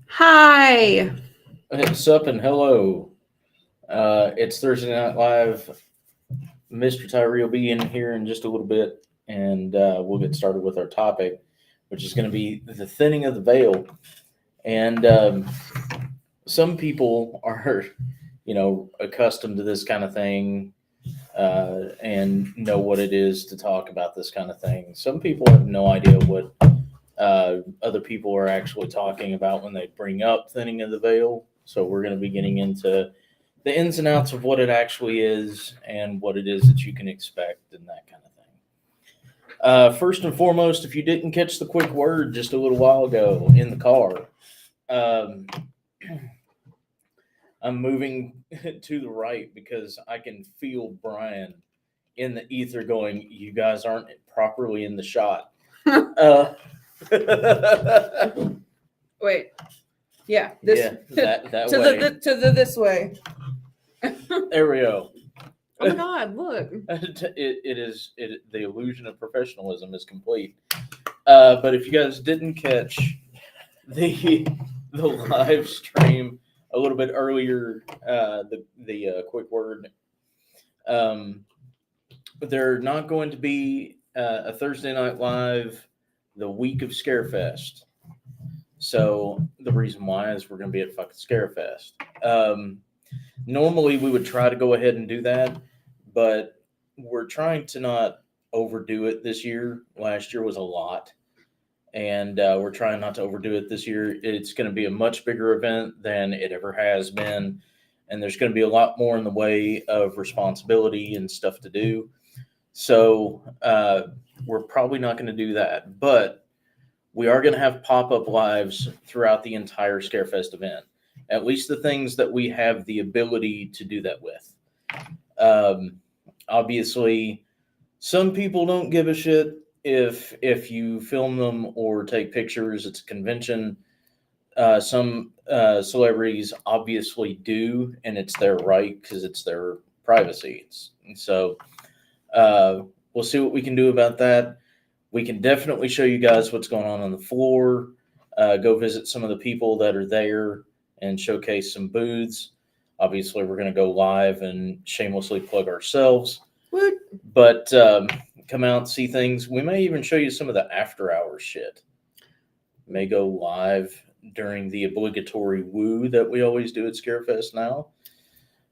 Hi. Sup and hello. It's Thursday Night Live. Mr. Tyree will be in here in just a little bit, and we'll get started with our topic, which is going to be the thinning of the veil. And some people are, accustomed to this kind of thing and know what it is to talk about this kind of thing. Some people have no idea what other people are actually talking about when they bring up thinning of the veil. So we're going to be getting into the ins and outs of what it actually is and what it is that you can expect and that kind of thing. First and foremost, if you didn't catch the quick word just a little while ago in the car, um, I'm moving to the right because I can feel Brian in the ether going, "You guys aren't properly in the shot." uh, Wait. Yeah. This yeah, that to way. the this way. There we go. Oh my God! Look. The illusion of professionalism is complete. But if you guys didn't catch the live stream a little bit earlier, the quick word, they're not going to be a Thursday Night Live the week of Scarefest. So the reason why is we're going to be at fucking Scarefest. Normally we would try to go ahead and do that, but we're trying to not overdo it this year. Last year was a lot, and we're trying not to overdo it this year. It's going to be a much bigger event than it ever has been, and there's going to be a lot more in the way of responsibility and stuff to do. So we're probably not going to do that, but we are going to have pop-up lives throughout the entire Scarefest event. At least the things that we have the ability to do that with. Obviously, some people don't give a shit if you film them or take pictures. It's a convention. Some celebrities obviously do, and it's their right because it's their privacy. So we'll see what we can do about that. We can definitely show you guys what's going on the floor. Go visit some of the people that are there and showcase some booths. Obviously, we're going to go live and shamelessly plug ourselves. What? But come out and see things. We may even show you some of the after hours shit. May go live during the obligatory woo that we always do at Scarefest now.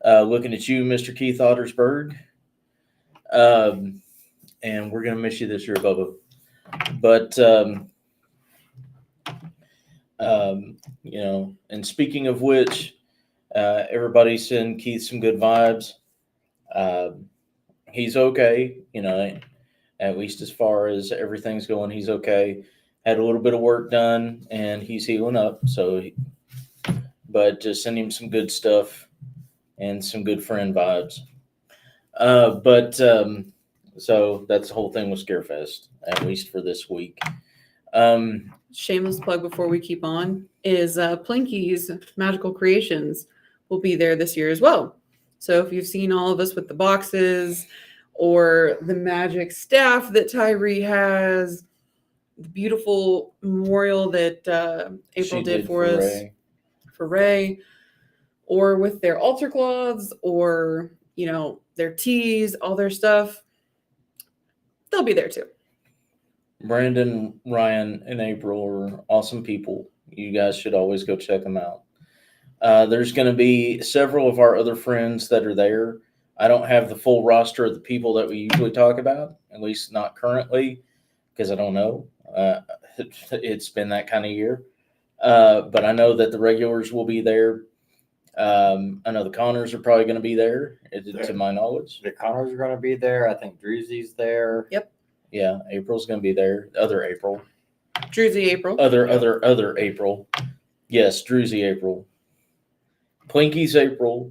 Looking at you, Mr. Keith Ottersberg. And we're going to miss you this year, Bubba. But and speaking of which, everybody send Keith some good vibes. He's okay, at least as far as everything's going, he's okay. Had a little bit of work done, and he's healing up. But just send him some good stuff and some good friend vibes. So that's the whole thing with Scarefest, at least for this week. Shameless plug before we keep on is Plinky's Magical Creations will be there this year as well. So if you've seen all of us with the boxes or the magic staff that Tyree has, the beautiful memorial that April did for us for Ray, or with their altar cloths or, their teas, all their stuff, they'll be there too. Brandon, Ryan, and April are awesome people. You guys should always go check them out. There's going to be several of our other friends that are there. I don't have the full roster of the people that we usually talk about, at least not currently, because I don't know. It's been that kind of year. But I know that the regulars will be there. I know the Connors are probably going to be there, to my knowledge. The Connors are going to be there. I think Drewsy's there. Yep. Yeah, April's going to be there. Other April. Druzy April. Other April. Yes, Druzy April. Plinky's April.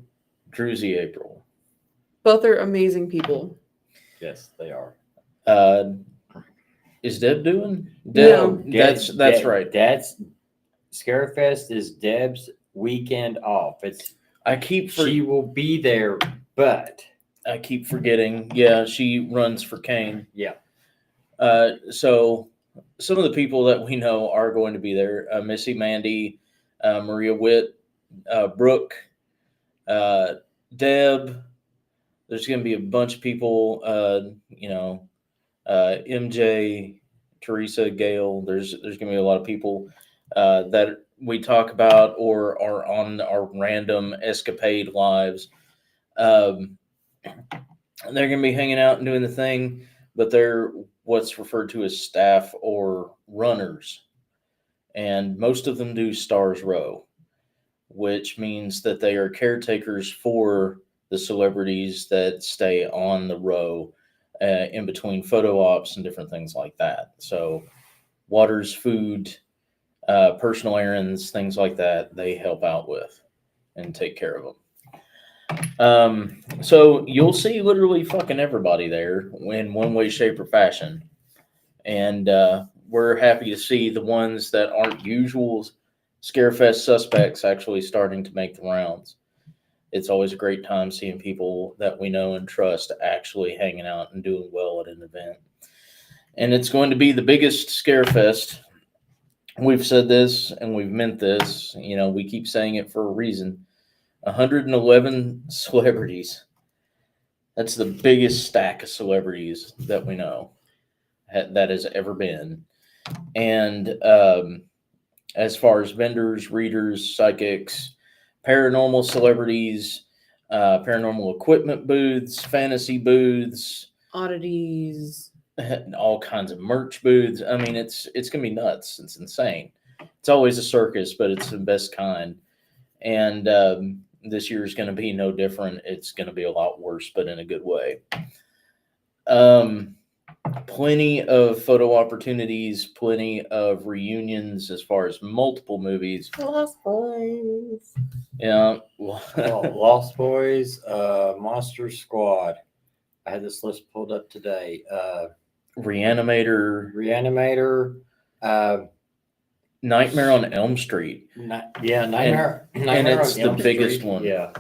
Druzy April. Both are amazing people. Yes, they are. Is Deb doing? No. That's right. That's Scarefest is Deb's weekend off. She will be there, but I keep forgetting. Yeah, she runs for Kane. Yeah. So some of the people that we know are going to be there. Missy, Mandy, Maria Witt, Brooke, Deb. There's going to be a bunch of people, MJ, Teresa, Gail. There's going to be a lot of people that we talk about or are on our random escapade lives. They're going to be hanging out and doing the thing, but they're what's referred to as staff or runners. And most of them do Stars Row, which means that they are caretakers for the celebrities that stay on the row in between photo ops and different things like that. So waters, food, personal errands, things like that, they help out with and take care of them. So you'll see literally fucking everybody there in one way, shape, or fashion. And we're happy to see the ones that aren't usual Scarefest suspects actually starting to make the rounds. It's always a great time seeing people that we know and trust actually hanging out and doing well at an event. And it's going to be the biggest Scarefest. We've said this and we've meant this. We keep saying it for a reason. 111 celebrities. That's the biggest stack of celebrities that we know that has ever been. And as far as vendors, readers, psychics, paranormal celebrities, paranormal equipment booths, fantasy booths, Oddities, all kinds of merch booths. I mean, it's gonna be nuts. It's insane. It's always a circus, but it's the best kind. And this year is going to be no different. It's going to be a lot worse, but in a good way. Plenty of photo opportunities, plenty of reunions as far as multiple movies. Lost Boys. Yeah. Lost Boys, Monster Squad. I had this list pulled up today. Reanimator. Nightmare on Elm Street. Nightmare and it's on Elm the biggest Street. one. Yeah.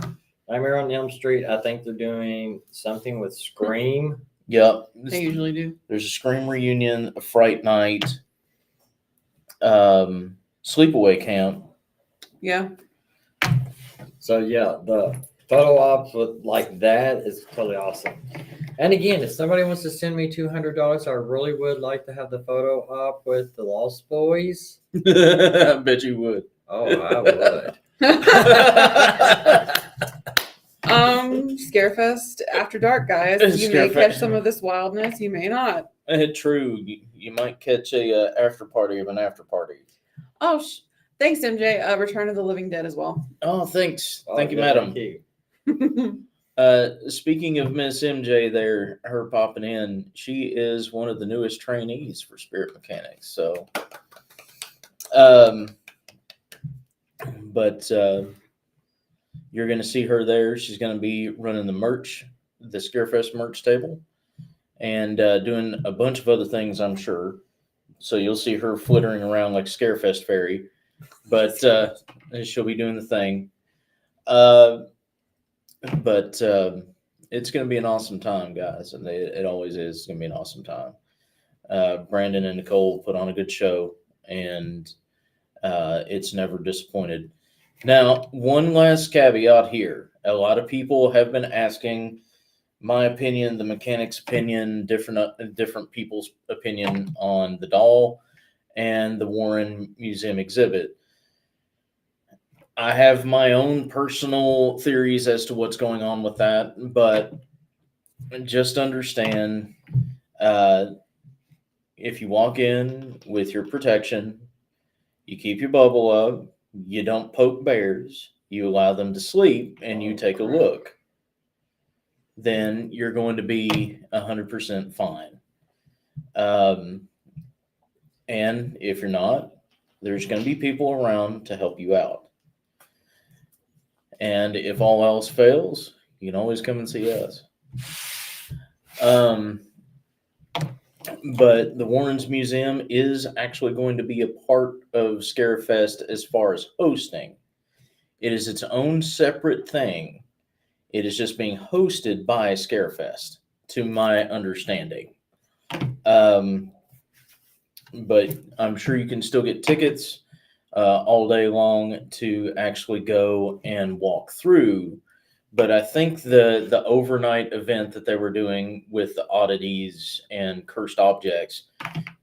Nightmare on Elm Street. I think they're doing something with Scream. Yep. They usually do. There's a Scream reunion, a Fright Night, Sleepaway Camp. Yeah. So yeah, the photo ops with like that is totally awesome. And again, if somebody wants to send me $200, I really would like to have the photo op with the Lost Boys. I bet you would. Oh, I would. Scarefest After Dark, guys. You may catch some of this wildness. You may not. True. You might catch a after party of an after party. Oh, thanks, MJ. Return of the Living Dead as well. Oh, thank you, madam. Thank you. Speaking of Miss MJ there, her popping in, she is one of the newest trainees for Spirit Mechanics. So, you're going to see her there. She's going to be running the Scarefest merch table, and doing a bunch of other things, I'm sure. So you'll see her flittering around like Scarefest fairy, but she'll be doing the thing. But it's going to be an awesome time, guys, and it always is. It's going to be an awesome time. Brandon and Nicole put on a good show, and it's never disappointed. Now, one last caveat here. A lot of people have been asking my opinion, the mechanic's opinion, different people's opinion on the doll and the Warren Museum exhibit. I have my own personal theories as to what's going on with that, but just understand, if you walk in with your protection, you keep your bubble up, you don't poke bears, you allow them to sleep, and you take a look, then you're going to be 100% fine. And if you're not, there's going to be people around to help you out. And if all else fails, you can always come and see us. But the Warrens Museum is actually going to be a part of Scarefest as far as hosting. It is its own separate thing. It is just being hosted by Scarefest, to my understanding. but I'm sure you can still get tickets all day long to actually go and walk through. But I think the overnight event that they were doing with the oddities and cursed objects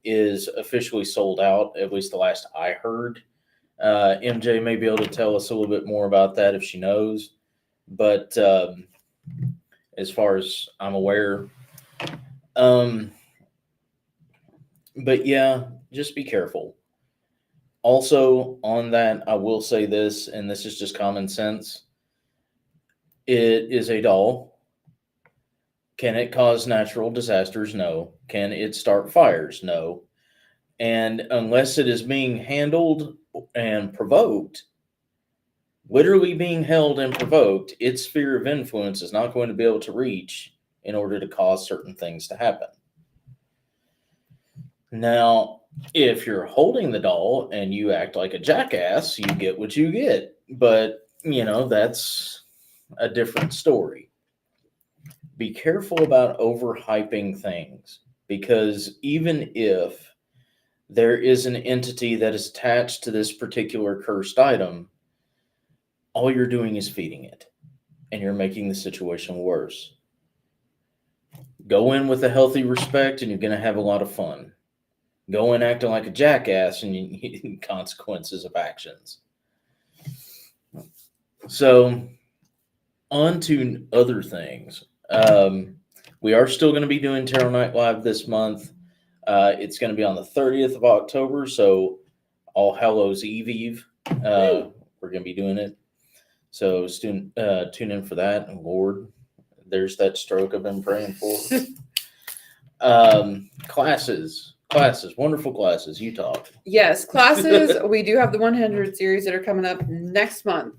is officially sold out, at least the last I heard. MJ may be able to tell us a little bit more about that if she knows. But as far as I'm aware, but yeah, just be careful. Also, on that, I will say this, and this is just common sense. It is a doll. Can it cause natural disasters? No. Can it start fires? No. And unless it is being handled and provoked, literally being held and provoked, its sphere of influence is not going to be able to reach in order to cause certain things to happen. Now, if you're holding the doll and you act like a jackass, you get what you get. But, that's a different story. Be careful about overhyping things, because even if there is an entity that is attached to this particular cursed item, all you're doing is feeding it, and you're making the situation worse. Go in with a healthy respect, and you're going to have a lot of fun. Go in acting like a jackass, and you consequences of actions. So, on to other things. We are still going to be doing Tarot Night Live this month. It's going to be on the 30th of October, so All Hallows Eve. We're going to be doing it. So tune in for that. And Lord, there's that stroke I've been praying for. Classes, wonderful classes. You talk. Yes, classes. We do have the 100 series that are coming up next month.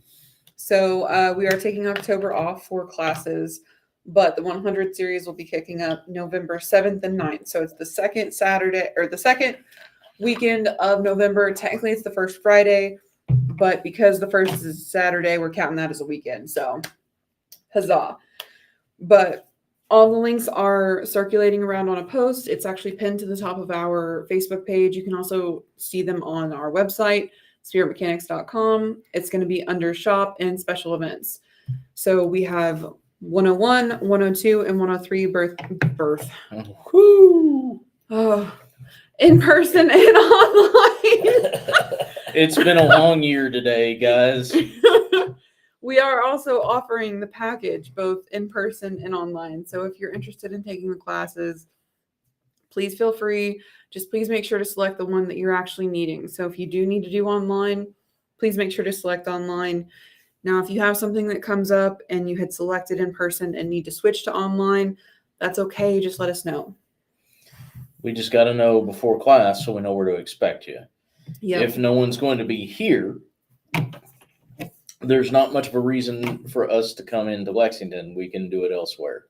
So we are taking October off for classes, but the 100 series will be kicking up November 7th and 9th. So it's the second Saturday, or the second weekend of November. Technically, it's the first Friday, but because the first is Saturday, we're counting that as a weekend. So huzzah. But all the links are circulating around on a post. It's actually pinned to the top of our Facebook page. You can also see them on our website, spiritmechanics.com. It's going to be under shop and special events. So we have 101, 102, and 103 birth. Woo! Oh, in person and online. It's been a long year today, guys. We are also offering the package both in person and online. So if you're interested in taking the classes, please feel free. Just please make sure to select the one that you're actually needing. So if you do need to do online, please make sure to select online. Now, if you have something that comes up and you had selected in person and need to switch to online, that's okay. Just let us know. We just got to know before class so we know where to expect you. Yeah. If no one's going to be here, there's not much of a reason for us to come into Lexington. We can do it elsewhere.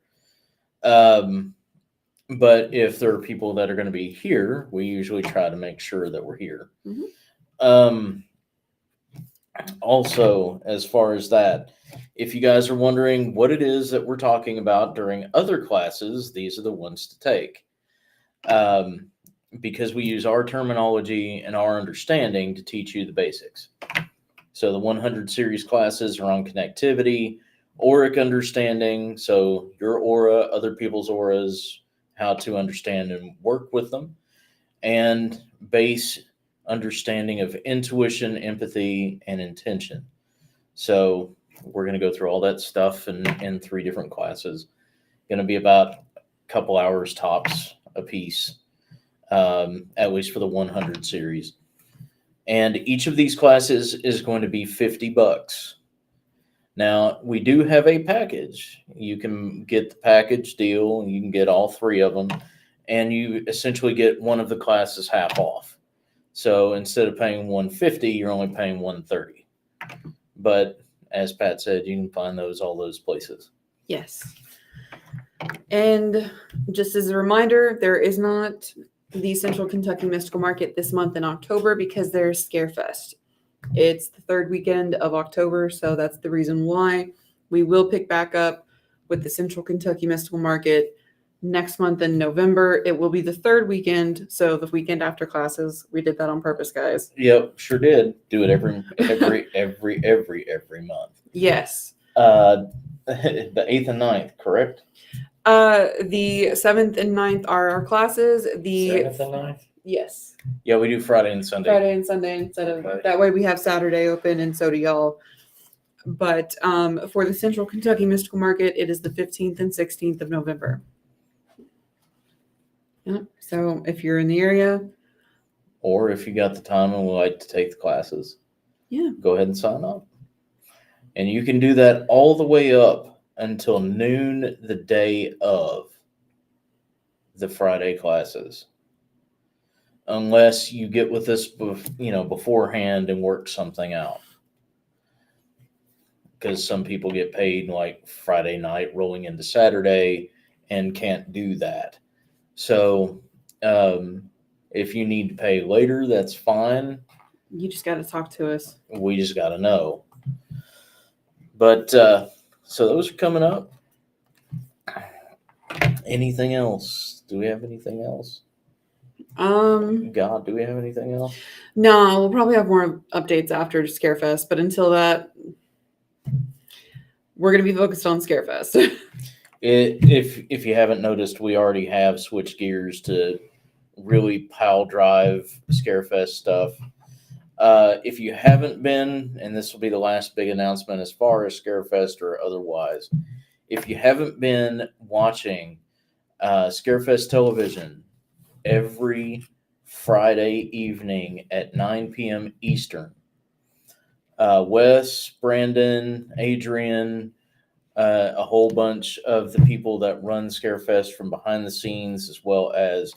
But if there are people that are going to be here, we usually try to make sure that we're here. Mm-hmm. Also, as far as that, if you guys are wondering what it is that we're talking about during other classes, these are the ones to take. Because we use our terminology and our understanding to teach you the basics. So the 100 series classes are on connectivity, auric understanding, so your aura, other people's auras, how to understand and work with them, and base understanding of intuition, empathy, and intention. So we're going to go through all that stuff in 3 different classes. Going to be about a couple hours tops a piece, at least for the 100 series. And each of these classes is going to be $50. Now, we do have a package. You can get the package deal, and you can get all 3 of them, and you essentially get one of the classes half off. So instead of paying $150, you're only paying $130. But as Pat said, you can find all those places. Yes. And just as a reminder, there is not the Central Kentucky Mystical Market this month in October because there's Scarefest. It's the 3rd weekend of October, so that's the reason why. We will pick back up with the Central Kentucky Mystical Market next month in November. It will be the third weekend, so the weekend after classes. We did that on purpose, guys. Yep, sure did. Do it every month. Yes. The 8th and 9th, correct? The 7th and 9th are our classes. The 7th and 9th? yes, Yeah, we do Friday and Sunday. Friday and Sunday instead of Okay. that way we have Saturday open, and so do y'all. But for the Central Kentucky Mystical Market, it is the 15th and 16th of November. Yep. So if you're in the area, Or if you got the time and would like to take the classes, yeah, go ahead and sign up. And you can do that all the way up until noon the day of the Friday classes. Unless you get with us, beforehand and work something out. Because some people get paid like Friday night rolling into Saturday and can't do that. So if you need to pay later, that's fine. you just got to talk to us. We just got to know. But so those are coming up. Anything else? Do we have anything else? God, do we have anything else? No, we'll probably have more updates after Scarefest, but until that, we're going to be focused on Scarefest. If you haven't noticed, we already have switched gears to really pile drive Scarefest stuff. If you haven't been, and this will be the last big announcement as far as Scarefest or otherwise, if you haven't been watching Scarefest television every Friday evening at 9 p.m. Eastern, Wes, Brandon, Adrian, a whole bunch of the people that run Scarefest from behind the scenes, as well as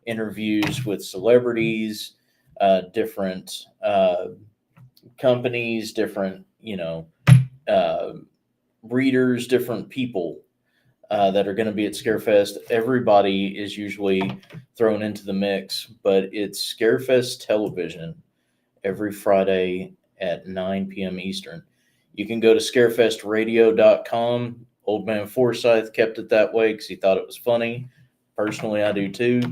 interviews with celebrities, different companies, different, readers, different people that are going to be at Scarefest. Everybody is usually thrown into the mix, but it's Scarefest television every Friday at 9 p.m. Eastern. You can go to scarefestradio.com. Old Man Forsyth kept it that way because he thought it was funny. Personally, I do too,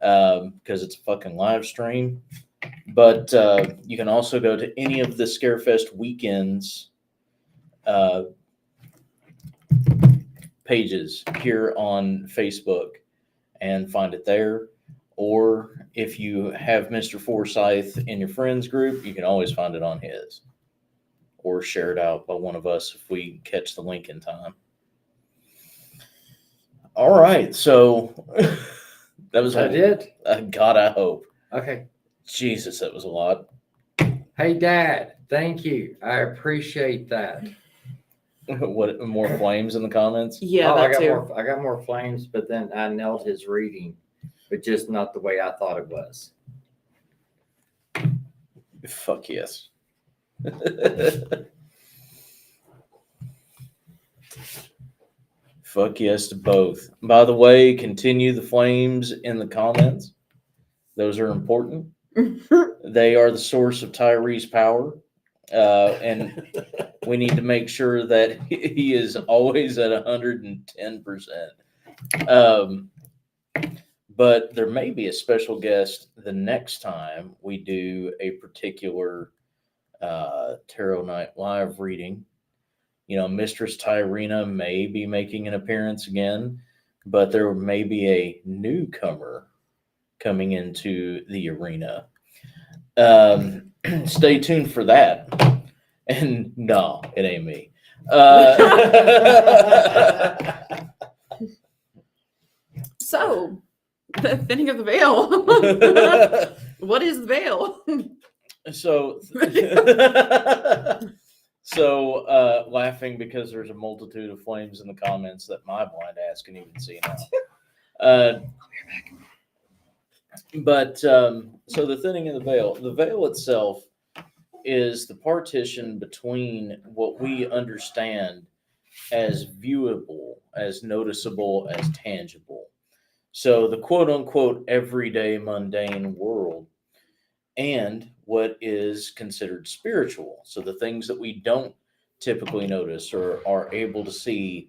because it's a fucking live stream. But you can also go to any of the Scarefest weekends pages here on Facebook and find it there. Or if you have Mr. Forsyth in your friends group, you can always find it on his. Or share it out by one of us if we catch the link in time. All right, so that was it. God, I hope. Okay. Jesus, that was a lot. Hey, Dad, thank you. I appreciate that. What, more flames in the comments? Yeah, I that got too. I got more flames, but then I nailed his reading, but just not the way I thought it was. Fuck yes. Fuck yes to both. By the way, continue the flames in the comments. Those are important. They are the source of Tyree's power. And we need to make sure that he is always at 110%. But there may be a special guest the next time we do a particular Tarot Night Live reading. Mistress Tyrena may be making an appearance again, but there may be a newcomer coming into the arena. Stay tuned for that. And no, it ain't me. So, the thinning of the veil. What is the veil? So laughing because there's a multitude of flames in the comments that my blind ass can even see now. But so the thinning of the veil itself is the partition between what we understand as viewable, as noticeable, as tangible. So the quote unquote everyday mundane world and what is considered spiritual. So the things that we don't typically notice or are able to see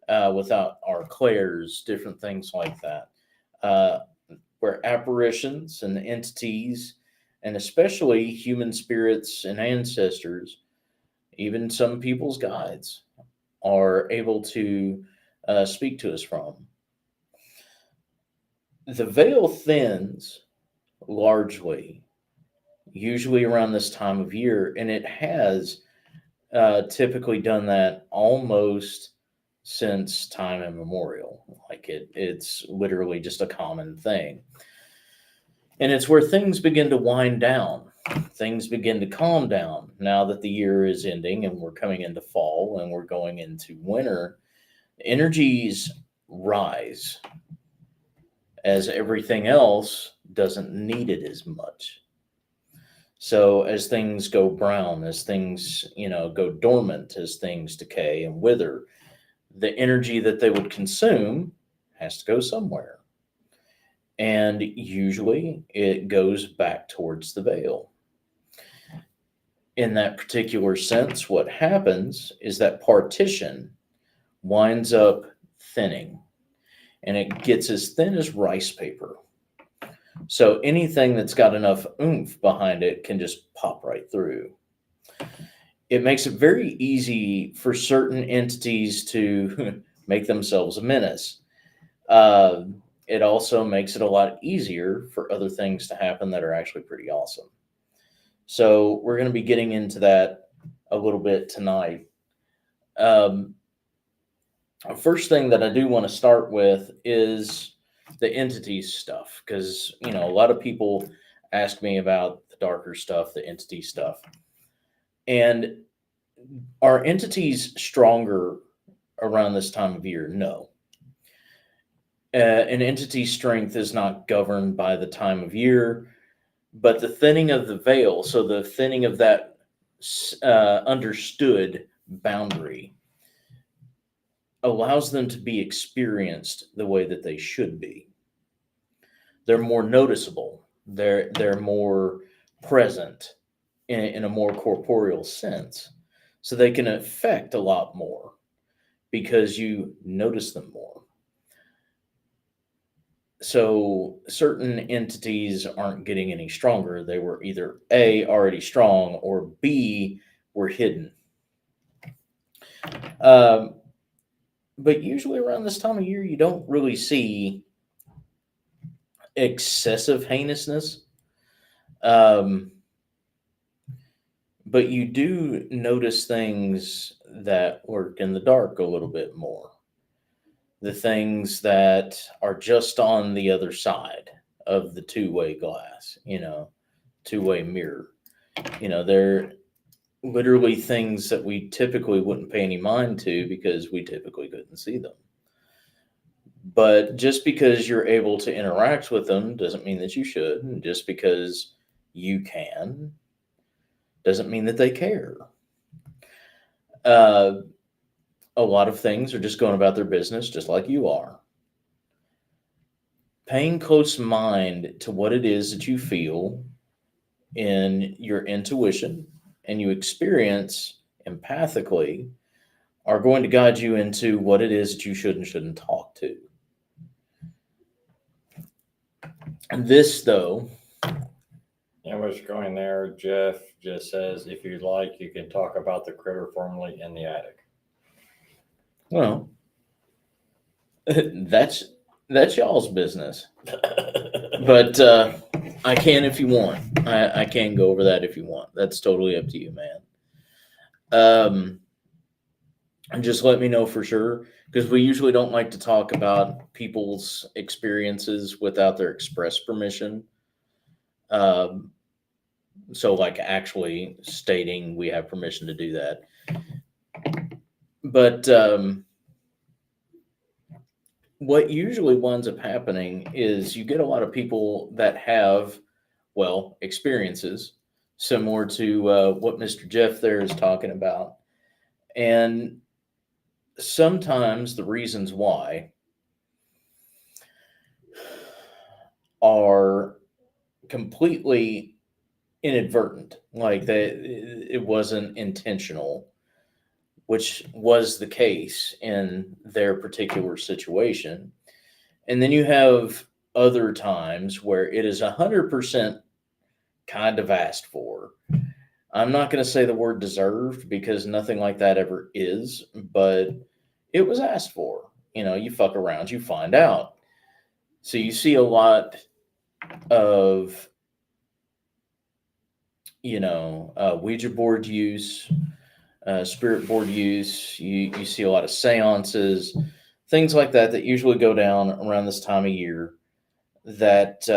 without our clairs, different things like that, uh, where apparitions and entities, and especially human spirits and ancestors, even some people's guides, are able to speak to us from. The veil thins largely, usually around this time of year, and it has typically done that almost since time immemorial. Like it's literally just a common thing. And it's where things begin to wind down. Things begin to calm down now that the year is ending and we're coming into fall and we're going into winter. Energies rise as everything else doesn't need it as much. So as things go brown, as things, go dormant, as things decay and wither, the energy that they would consume has to go somewhere. And usually it goes back towards the veil. In that particular sense, what happens is that partition winds up thinning, and it gets as thin as rice paper. So anything that's got enough oomph behind it can just pop right through. It makes it very easy for certain entities to make themselves a menace. It also makes it a lot easier for other things to happen that are actually pretty awesome. So we're going to be getting into that a little bit tonight. First thing that I do want to start with is the entities stuff, because a lot of people ask me about the darker stuff, the entity stuff. And are entities stronger around this time of year? No. An entity's strength is not governed by the time of year, but the thinning of the veil, so the thinning of that understood boundary, allows them to be experienced the way that they should be. They're more noticeable. They're more present in a more corporeal sense. So they can affect a lot more because you notice them more. So certain entities aren't getting any stronger. They were either A, already strong, or B, were hidden. But usually around this time of year, you don't really see excessive heinousness. But you do notice things that lurk in the dark a little bit more. The things that are just on the other side of the two-way glass, two-way mirror. They're literally things that we typically wouldn't pay any mind to because we typically couldn't see them. But just because you're able to interact with them doesn't mean that you should. And just because you can doesn't mean that they care. A lot of things are just going about their business just like you are. Paying close mind to what it is that you feel in your intuition and you experience empathically are going to guide you into what it is that you should and shouldn't talk to. And this, though, And what's going there, Jeff just says, if you'd like, you can talk about the critter formerly in the attic. well, that's y'all's business. But I can if you want. I can go over that if you want. That's totally up to you, man. And just let me know for sure, because we usually don't like to talk about people's experiences without their express permission. So like actually stating we have permission to do that. But what usually winds up happening is you get a lot of people that have, experiences similar to what Mr. Jeff there is talking about. And sometimes the reasons why are completely inadvertent, like it wasn't intentional. which was the case in their particular situation. And then you have other times where it is 100% kind of asked for. I'm not going to say the word deserved because nothing like that ever is, but it was asked for. You fuck around, you find out. So you see a lot of, Ouija board use, spirit board use. You see a lot of seances, things like that that usually go down around this time of year that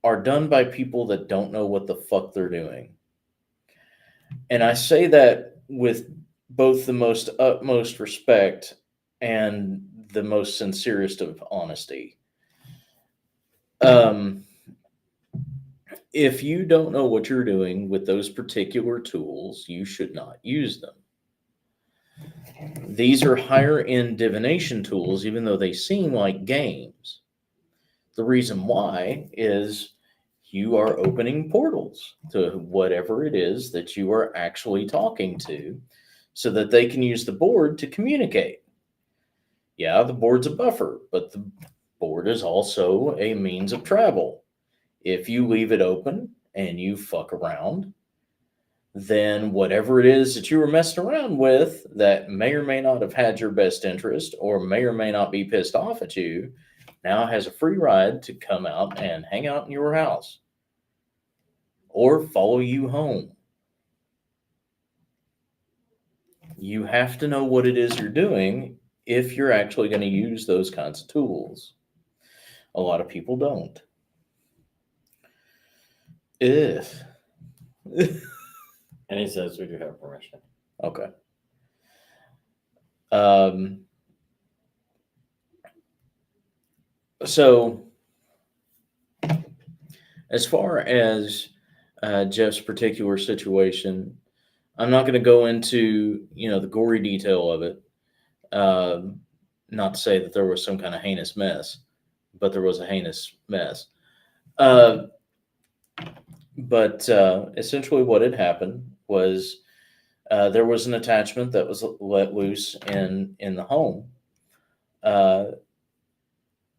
are done by people that don't know what the fuck they're doing. And I say that with both the most utmost respect and the most sincerest of honesty. If you don't know what you're doing with those particular tools, you should not use them. These are higher end divination tools, even though they seem like games. The reason why is you are opening portals to whatever it is that you are actually talking to so that they can use the board to communicate. Yeah, the board's a buffer, but the board is also a means of travel. If you leave it open and you fuck around, then whatever it is that you were messing around with that may or may not have had your best interest or may or may not be pissed off at you now has a free ride to come out and hang out in your house or follow you home. You have to know what it is you're doing if you're actually going to use those kinds of tools. A lot of people don't. If. And he says we do have permission. Okay. So, as far as Jeff's particular situation, I'm not going to go into the gory detail of it. Not to say that there was some kind of heinous mess, but there was a heinous mess. But essentially, what had happened was there was an attachment that was let loose in the home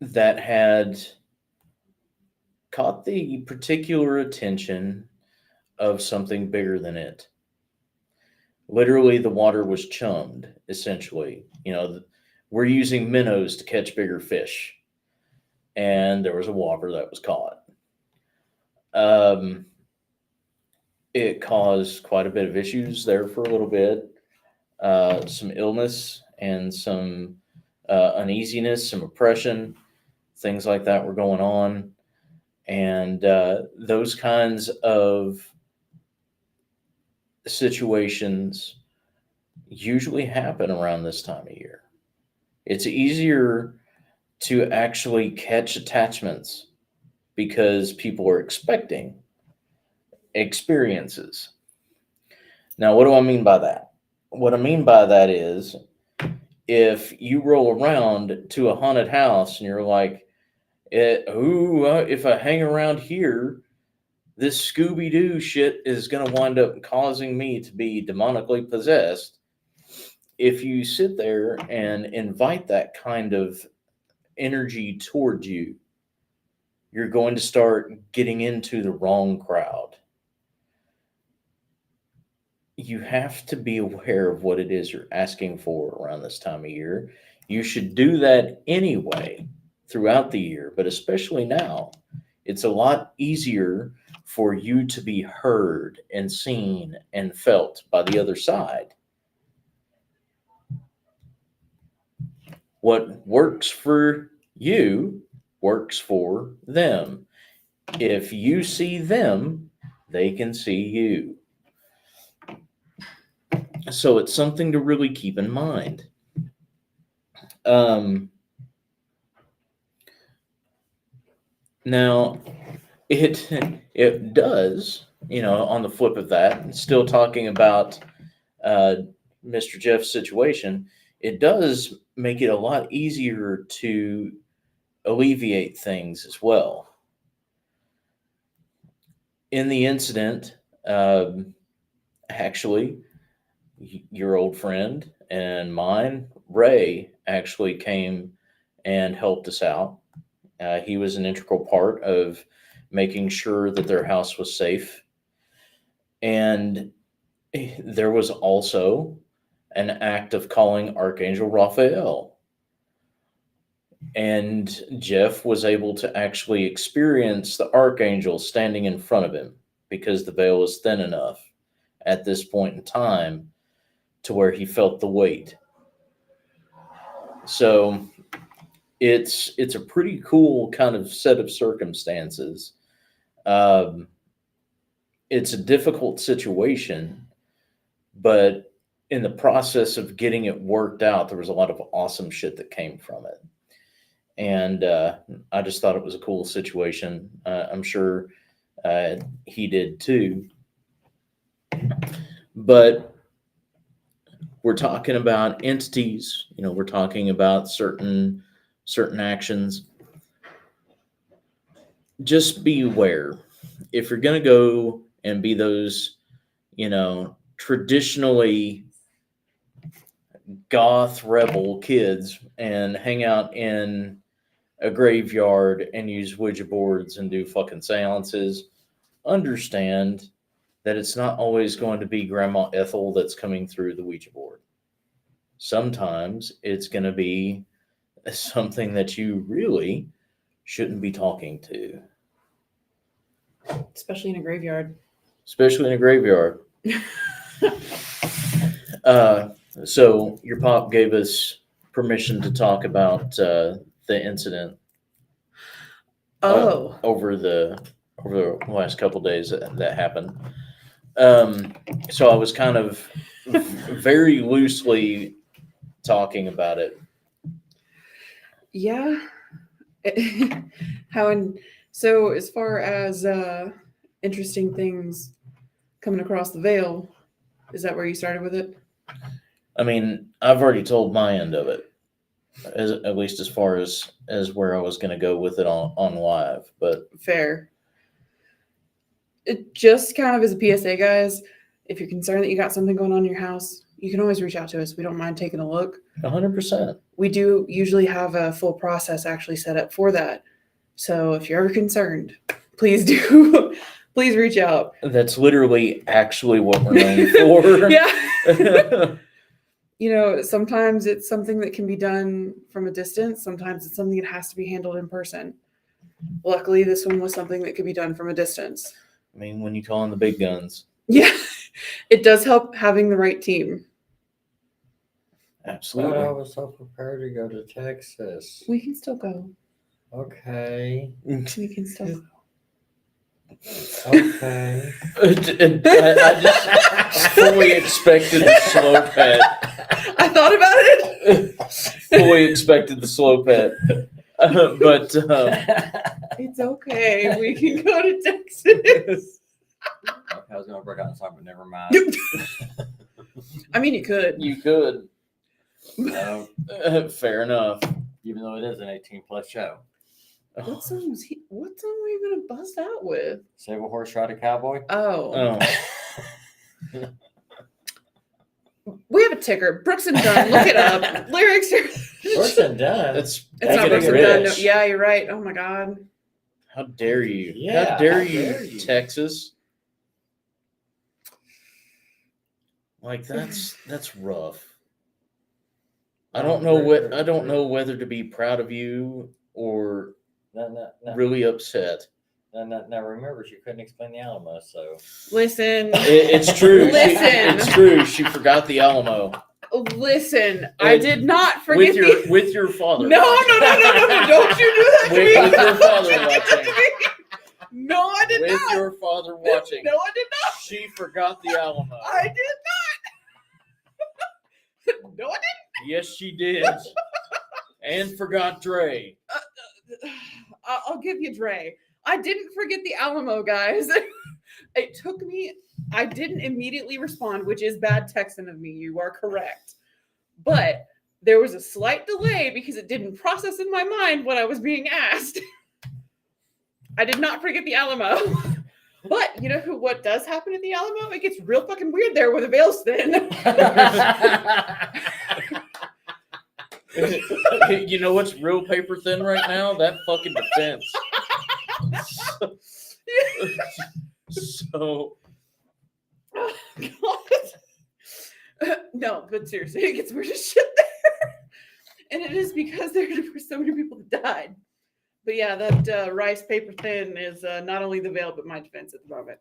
that had caught the particular attention of something bigger than it. Literally, the water was chummed, essentially. We're using minnows to catch bigger fish. And there was a whopper that was caught. It caused quite a bit of issues there for a little bit. Some illness and some uneasiness, some oppression, things like that were going on. And those kinds of situations usually happen around this time of year. It's easier to actually catch attachments because people are expecting experiences. Now, what do I mean by that? What I mean by that is if you roll around to a haunted house and you're like, if I hang around here, this Scooby-Doo shit is going to wind up causing me to be demonically possessed. If you sit there and invite that kind of energy toward you, you're going to start getting into the wrong crowd. You have to be aware of what it is you're asking for around this time of year. You should do that anyway throughout the year, but especially now. It's a lot easier for you to be heard and seen and felt by the other side. What works for you works for them. If you see them, they can see you. So it's something to really keep in mind. Now, it does, on the flip of that, still talking about Mr. Jeff's situation, it does make it a lot easier to alleviate things as well. In the incident, actually, your old friend and mine, Ray, actually came and helped us out. He was an integral part of making sure that their house was safe. And there was also an act of calling Archangel Raphael. And Jeff was able to actually experience the archangel standing in front of him because the veil was thin enough at this point in time to where he felt the weight. So it's a pretty cool kind of set of circumstances. It's a difficult situation, but in the process of getting it worked out, there was a lot of awesome shit that came from it. And I just thought it was a cool situation. I'm sure he did too. But we're talking about entities, we're talking about certain actions. Just be aware. If you're going to go and be those, traditionally goth rebel kids and hang out in a graveyard and use Ouija boards and do fucking seances, understand that it's not always going to be Grandma Ethel that's coming through the Ouija board. Sometimes it's going to be something that you really shouldn't be talking to. Especially in a graveyard. Especially in a graveyard. So your pop gave us permission to talk about the incident. Over the last couple days that happened. So I was kind of very loosely talking about it. Yeah. So as far as interesting things coming across the veil, is that where you started with it? I mean, I've already told my end of it, at least as far as where I was going to go with it on live. But fair. It just kind of as a PSA, guys, if you're concerned that you got something going on in your house, you can always reach out to us. We don't mind taking a look. 100%. We do usually have a full process actually set up for that. So if you're ever concerned, please do. Please reach out. That's literally actually what we're known for. Yeah. Sometimes it's something that can be done from a distance. Sometimes it's something that has to be handled in person. Luckily, this one was something that could be done from a distance. I mean, when you call in the big guns. Yeah. It does help having the right team. Absolutely. But I was so prepared to go to Texas. We can still go. Okay. We can still go. Okay. I just fully expected the slow pet. I thought about it. Fully expected the slow pet. But It's okay. We can go to Texas. Okay, I was going to break out in song, but never mind. I mean, you could. You could. No, Fair enough. even though it is an 18+ show. What song were you gonna bust out with? Save a Horse, Ride a Cowboy. Oh. Oh. We have a ticker. Brooks and Dunn. Look it up. Lyrics are. Brooks and Dunn. It's It's not Brooks Brooks and and Dunn. Rich. No, yeah, you're right. Oh my God. How dare you? Yeah, how dare how you, dare you. Texas? Like that's rough. I don't know whether to be proud of you or No. really upset. Now remember, she couldn't explain the Alamo, so. Listen. It's true. Listen. It's true. She forgot the Alamo. Listen. I did not forget with your father. No. Don't you do that to me. With your father Don't you do that watching. to me. No, I did With not. your father watching. No, I did not. She forgot the Alamo. I did not. No, I didn't. Yes, she did. And forgot Dre. I'll give you Dre. I didn't forget the Alamo, guys. It took me. I didn't immediately respond, which is bad Texan of me. You are correct. But there was a slight delay because it didn't process in my mind what I was being asked. I did not forget the Alamo. But you know what does happen at the Alamo? It gets real fucking weird there where the veil's thin. You know what's real paper thin right now? That fucking defense. So Oh, God. No, but seriously, it gets weird as shit there. And it is because there were so many people that died. But yeah, that rice paper thin is not only the veil, but my defense at the moment.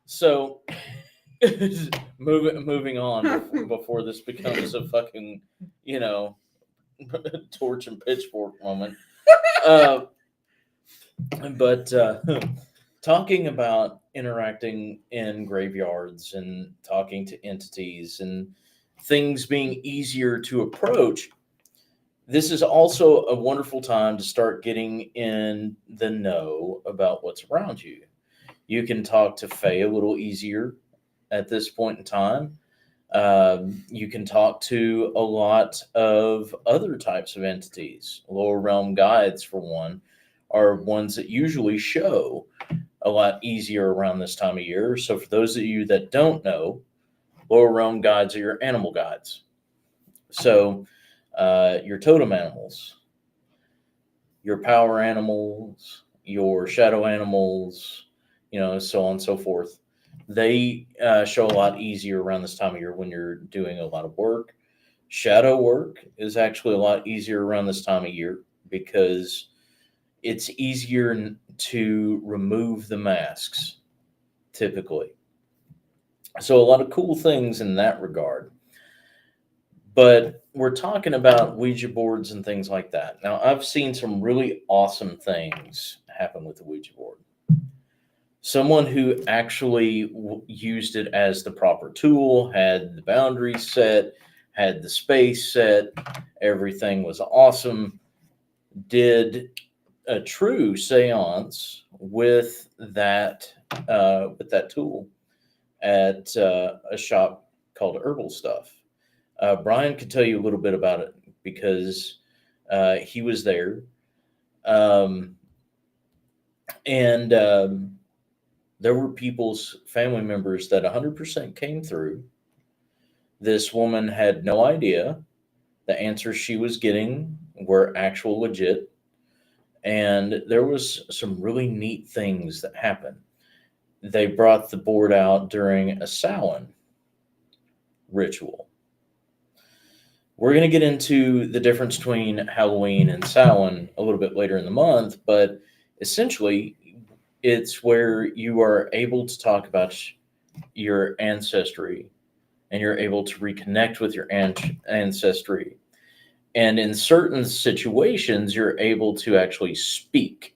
So, moving on before this becomes a fucking, torch and pitchfork moment. But talking about interacting in graveyards and talking to entities and things being easier to approach, this is also a wonderful time to start getting in the know about what's around you. You can talk to Faye a little easier at this point in time. You can talk to a lot of other types of entities. Lower realm guides, for one, are ones that usually show a lot easier around this time of year. So, for those of you that don't know, lower realm guides are your animal guides. So, your totem animals, your power animals, your shadow animals, so on and so forth. They show a lot easier around this time of year when you're doing a lot of work. Shadow work is actually a lot easier around this time of year because it's easier to remove the masks, typically. So a lot of cool things in that regard. But we're talking about Ouija boards and things like that. Now, I've seen some really awesome things happen with the Ouija board. Someone who actually used it as the proper tool, had the boundaries set, had the space set, everything was awesome, did a true seance with that tool at a shop called Herbal Stuff. Brian could tell you a little bit about it because he was there. There were people's family members that 100% came through. This woman had no idea the answers she was getting were actual legit. And there was some really neat things that happened. They brought the board out during a Samhain ritual. We're going to get into the difference between Halloween and Samhain a little bit later in the month, but essentially, it's where you are able to talk about your ancestry and you're able to reconnect with your ancestry. And in certain situations, you're able to actually speak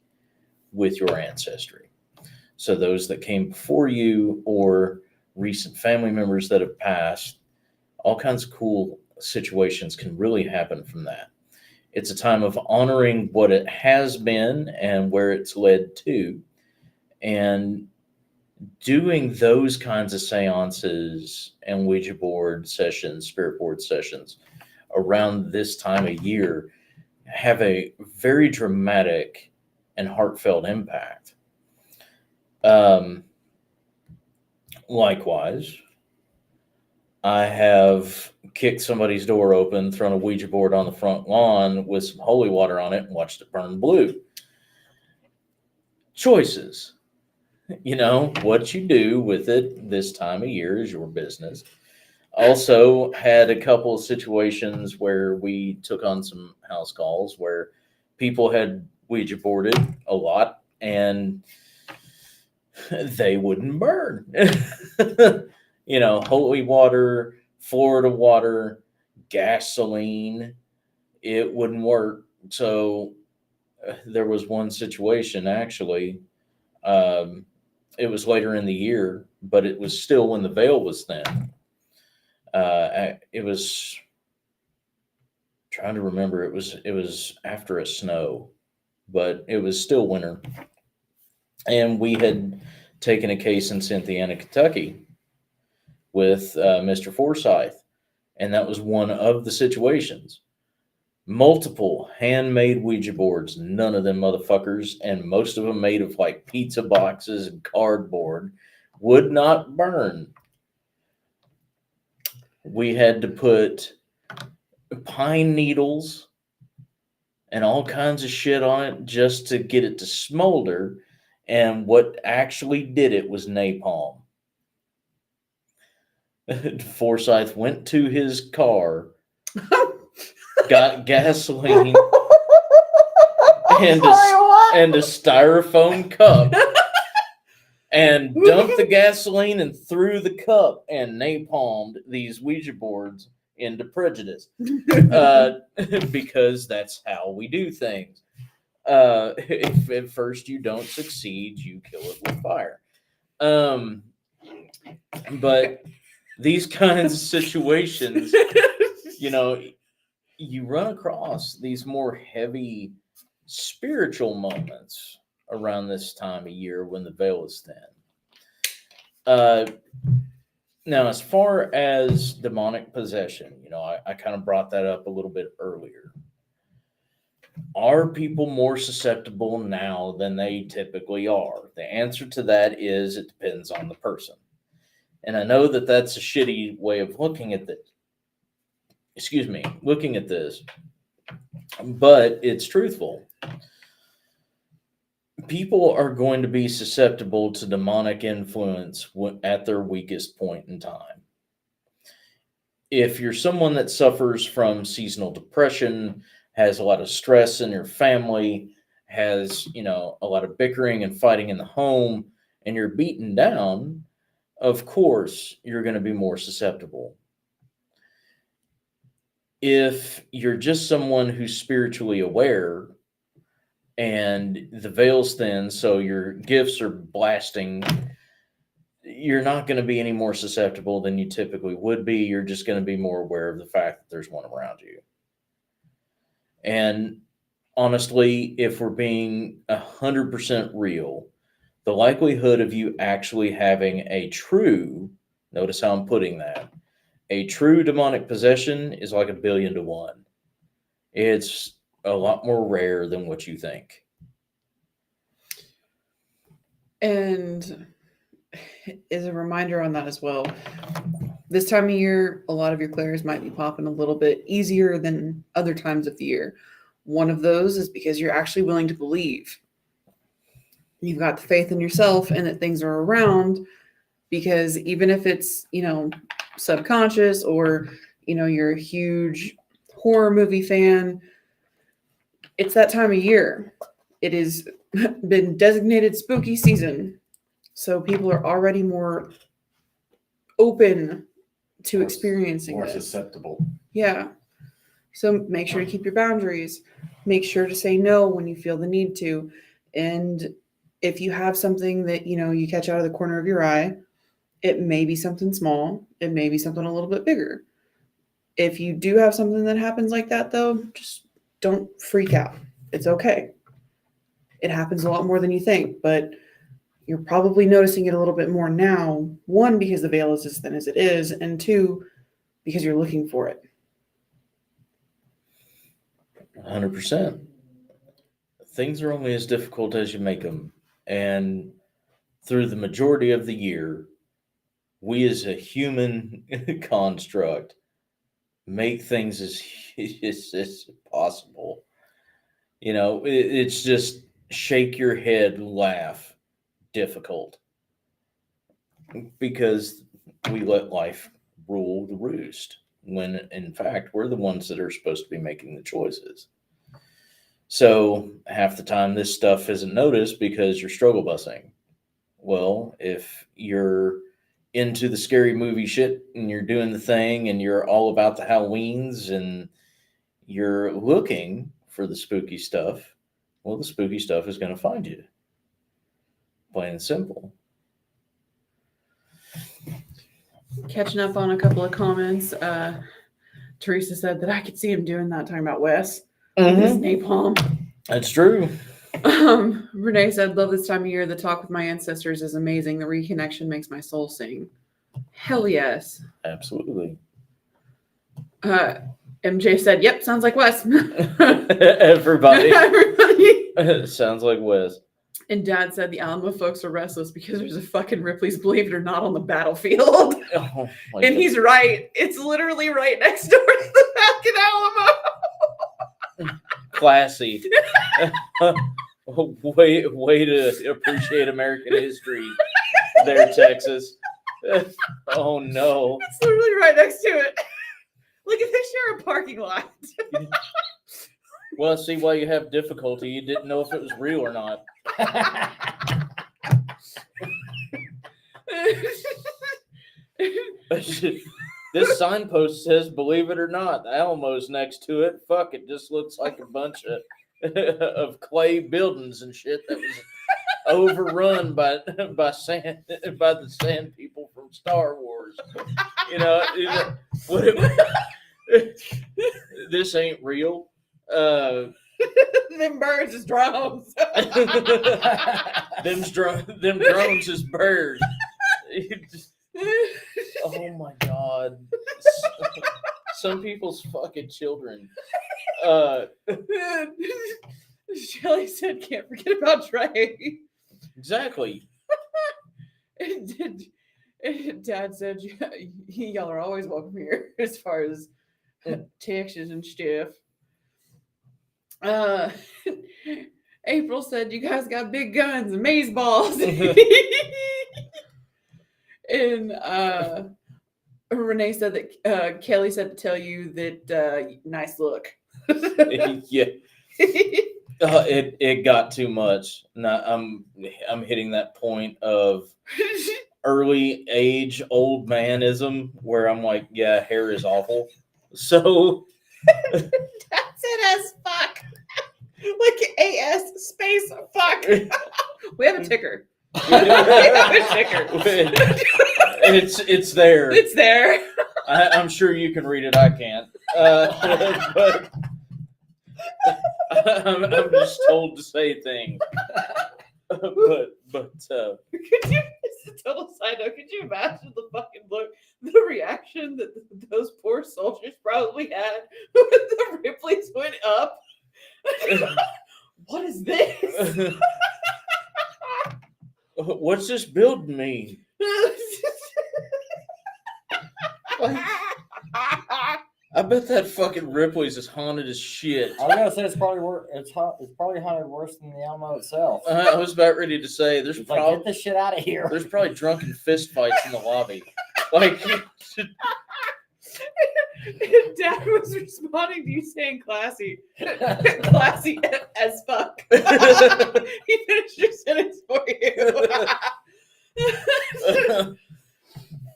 with your ancestry. So those that came before you or recent family members that have passed, all kinds of cool situations can really happen from that. It's a time of honoring what it has been and where it's led to, and doing those kinds of seances and Ouija board sessions, spirit board sessions around this time of year have a very dramatic and heartfelt impact. Likewise, I have kicked somebody's door open, thrown a Ouija board on the front lawn with some holy water on it, and watched it burn blue. Choices. What you do with it this time of year is your business. Also had a couple of situations where we took on some house calls where people had Ouija boarded a lot and they wouldn't burn. Holy water, Florida water, gasoline, it wouldn't work. So there was one situation actually, it was later in the year, but it was still when the veil was thin. It was trying to remember. It was after a snow, but it was still winter. And we had taken a case in Cynthiana, Kentucky with Mr. Forsyth. And that was one of the situations. multiple handmade Ouija boards, none of them motherfuckers, and most of them made of like pizza boxes and cardboard, would not burn. We had to put pine needles and all kinds of shit on it just to get it to smolder. And what actually did it was napalm. Forsyth went to his car, got gasoline and a styrofoam cup, and dumped the gasoline and threw the cup and napalmed these Ouija boards into prejudice. Because that's how we do things. If at first you don't succeed, you kill it with fire. But these kinds of situations, you run across these more heavy spiritual moments around this time of year when the veil is thin. Now, as far as demonic possession, I kind of brought that up a little bit earlier. Are people more susceptible now than they typically are? The answer to that is it depends on the person. And I know that that's a shitty way of looking at this. Looking at this, but it's truthful. People are going to be susceptible to demonic influence at their weakest point in time. If you're someone that suffers from seasonal depression, has a lot of stress in your family, has, a lot of bickering and fighting in the home, and you're beaten down, of course, you're going to be more susceptible. If you're just someone who's spiritually aware and the veil's thin, so your gifts are blasting, you're not going to be any more susceptible than you typically would be. You're just going to be more aware of the fact that there's one around you. And honestly, if we're being 100% real, the likelihood of you actually having a true, notice how I'm putting that, a true demonic possession is like 1 billion to 1. It's a lot more rare than what you think. And as a reminder on that as well, this time of year, a lot of your clairs might be popping a little bit easier than other times of the year. One of those is because you're actually willing to believe. You've got the faith in yourself and that things are around, because even if it's, subconscious or, you're a huge horror movie fan, it's that time of year. It has been designated spooky season. So people are already more open to experiencing more this. susceptible. Yeah. So make sure to keep your boundaries. Make sure to say no when you feel the need to. And if you have something that, you catch out of the corner of your eye, it may be something small. It may be something a little bit bigger. If you do have something that happens like that, though, just don't freak out. It's okay. It happens a lot more than you think, but you're probably noticing it a little bit more now. 1, because the veil is as thin as it is, and 2, because you're looking for it. 100%. Things are only as difficult as you make them. And through the majority of the year, we as a human construct make things as possible. It's just shake your head, laugh, difficult. Because we let life rule the roost, when in fact we're the ones that are supposed to be making the choices. So half the time this stuff isn't noticed because you're struggle busing. Well, if you're into the scary movie shit and you're doing the thing and you're all about the Halloweens and you're looking for the spooky stuff, well, the spooky stuff is going to find you. Plain and simple. Catching up on a couple of comments. Teresa said that I could see him doing that, talking about Wes. This napalm. That's true. Renee said, love this time of year. The talk with my ancestors is amazing. The reconnection makes my soul sing. Hell yes. Absolutely. MJ said, "Yep, sounds like Wes." Everybody. Everybody. Sounds like Wes. And Dad said the Alamo folks are restless because there's a fucking Ripley's Believe It or Not on the battlefield. Oh my And God. he's right. It's literally right next door to the fucking Alamo. Classy. way to appreciate American history there, Texas. Oh no. It's literally right next to it. Look at they share a parking lot. Well, see why you have difficulty. You didn't know if it was real or not. This signpost says, "Believe it or not," the Alamo's next to it. Fuck, it just looks like a bunch of clay buildings and shit that was overrun by the sand people from Star Wars. This ain't real. Them birds is drones. Them drones is birds. Oh my God. Some people's fucking children. Shelly said, "Can't forget about Trey." Exactly. And Dad said, "Y'all are always welcome here as far as Texas and stuff." April said, "You guys got big guns and maze balls." And Renee said that Kelly said to tell you that nice look. Yeah. It got too much. Now, I'm hitting that point of early age old manism where I'm like, yeah, hair is awful. So That's it as fuck. Like AS space fuck. We have a ticker. We have a ticker. It's there. It's there. I'm sure you can read it. I can't. But I'm just told to say things. But Could you? It's a total side note. Could you imagine the fucking look, the reaction that those poor soldiers probably had when the Ripleys went up? What is this? What's this building mean? I bet that fucking Ripley's is haunted as shit. I was gonna say it's probably it's probably haunted worse than the Alamo itself. I was about ready to say there's It's like, probably get the shit out of here. there's probably drunken fist fights in the lobby. Like Dad was responding to you saying classy. Classy as fuck. He finished your sentence for you.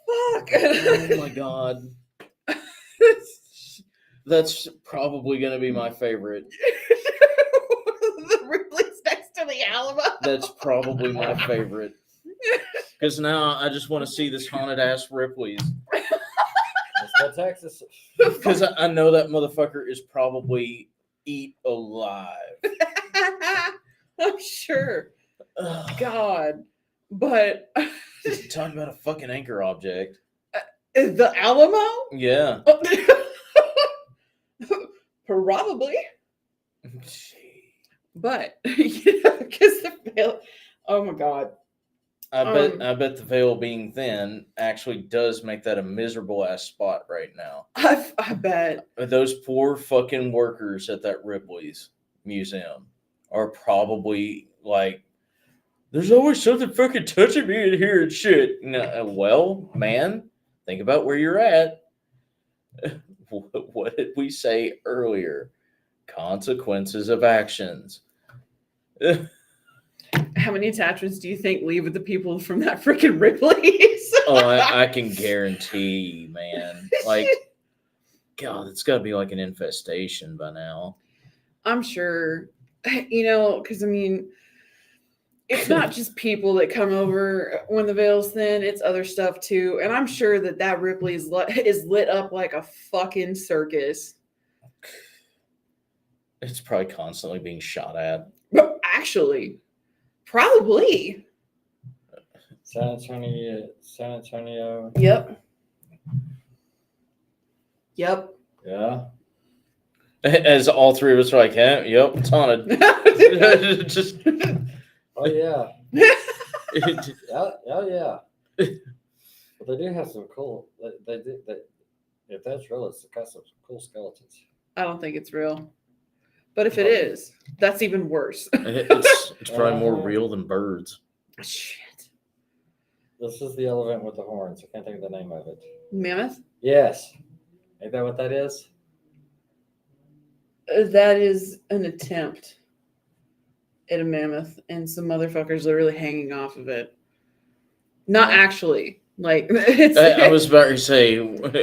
Fuck. oh my God. That's probably gonna be my favorite. The Ripley's next to the Alamo. That's probably my favorite. Because now I just want to see this haunted ass Ripley's. Let's go Texas. Because I know that motherfucker is probably eat alive. I'm sure. Ugh. God. But Talk about a fucking anchor object. the Alamo? Yeah. Probably. But because the veil, oh my God. I bet the veil being thin actually does make that a miserable ass spot right now. I bet. Those poor fucking workers at that Ripley's museum are probably like, there's always something fucking touching me in here and shit. No, well, man, think about where you're at. What did we say earlier? Consequences of actions. How many attachments do you think leave with the people from that freaking Ripley's? Oh, I can guarantee, man. Like, God, it's got to be like an infestation by now. I'm sure, because I mean, it's not just people that come over when the veil's thin, it's other stuff too. And I'm sure that Ripley is lit up like a fucking circus. It's probably constantly being shot at. But actually, probably. San Antonio. Yep. Yeah. As all three of us are like, yeah, yep, it's haunted. Just Oh yeah. Yeah. But they do have some cool. They do. If that's real, it's got some cool skeletons. I don't think it's real. But if it is, that's even worse. it's probably more real than birds. Shit. This is the elephant with the horns. I can't think of the name of it. Mammoth? Yes. Ain't that what that is? That is an attempt at a mammoth, and some motherfuckers are really hanging off of it. Not actually. Like, it's I was about to say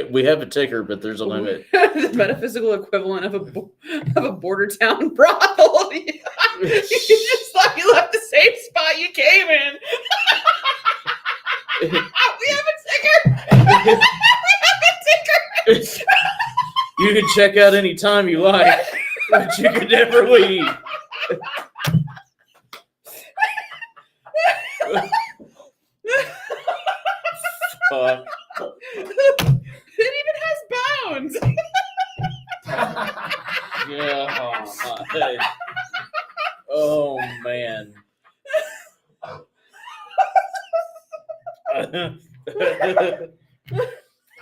we have a ticker, but there's a limit. the metaphysical equivalent of a border town brothel. You just thought you left the same spot you came in. We have a ticker. We have a ticker. You can check out any time you like, but you can never leave. Fuck. It even has bounds. Yeah. Oh man.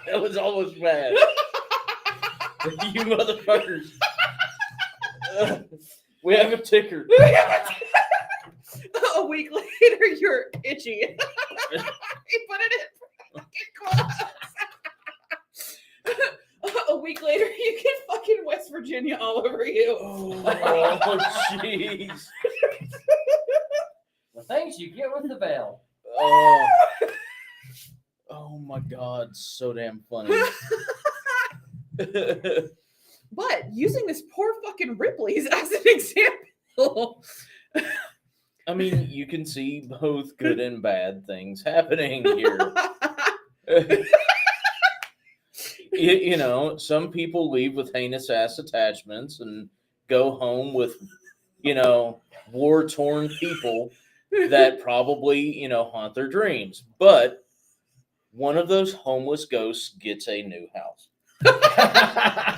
That was almost bad. You motherfuckers. We have a ticker. A week later, you're itchy. You put it in fucking clothes. A week later, you get fucking West Virginia all over you. Oh, jeez. The things you get with the veil. Oh my God, so damn funny. But using this poor fucking Ripley's as an example. I mean, you can see both good and bad things happening here. You know, some people leave with heinous ass attachments and go home with, you know, war-torn people that probably, you know, haunt their dreams. But one of those homeless ghosts gets a new house.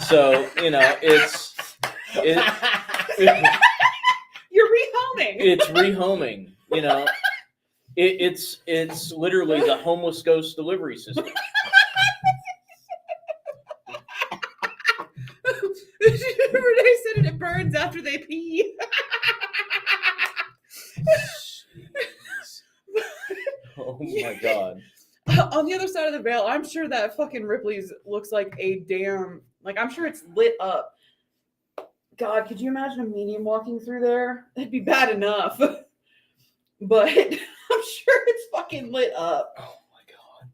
So, you know, You're rehoming. it's rehoming, you know. It's literally the homeless ghost delivery system. Renee said it burns after they pee. Oh my God. On the other side of the veil, I'm sure that fucking Ripley's looks like a damn, like, I'm sure it's lit up. God, could you imagine a medium walking through there? It'd be bad enough. But I'm sure it's fucking lit up. Oh my God.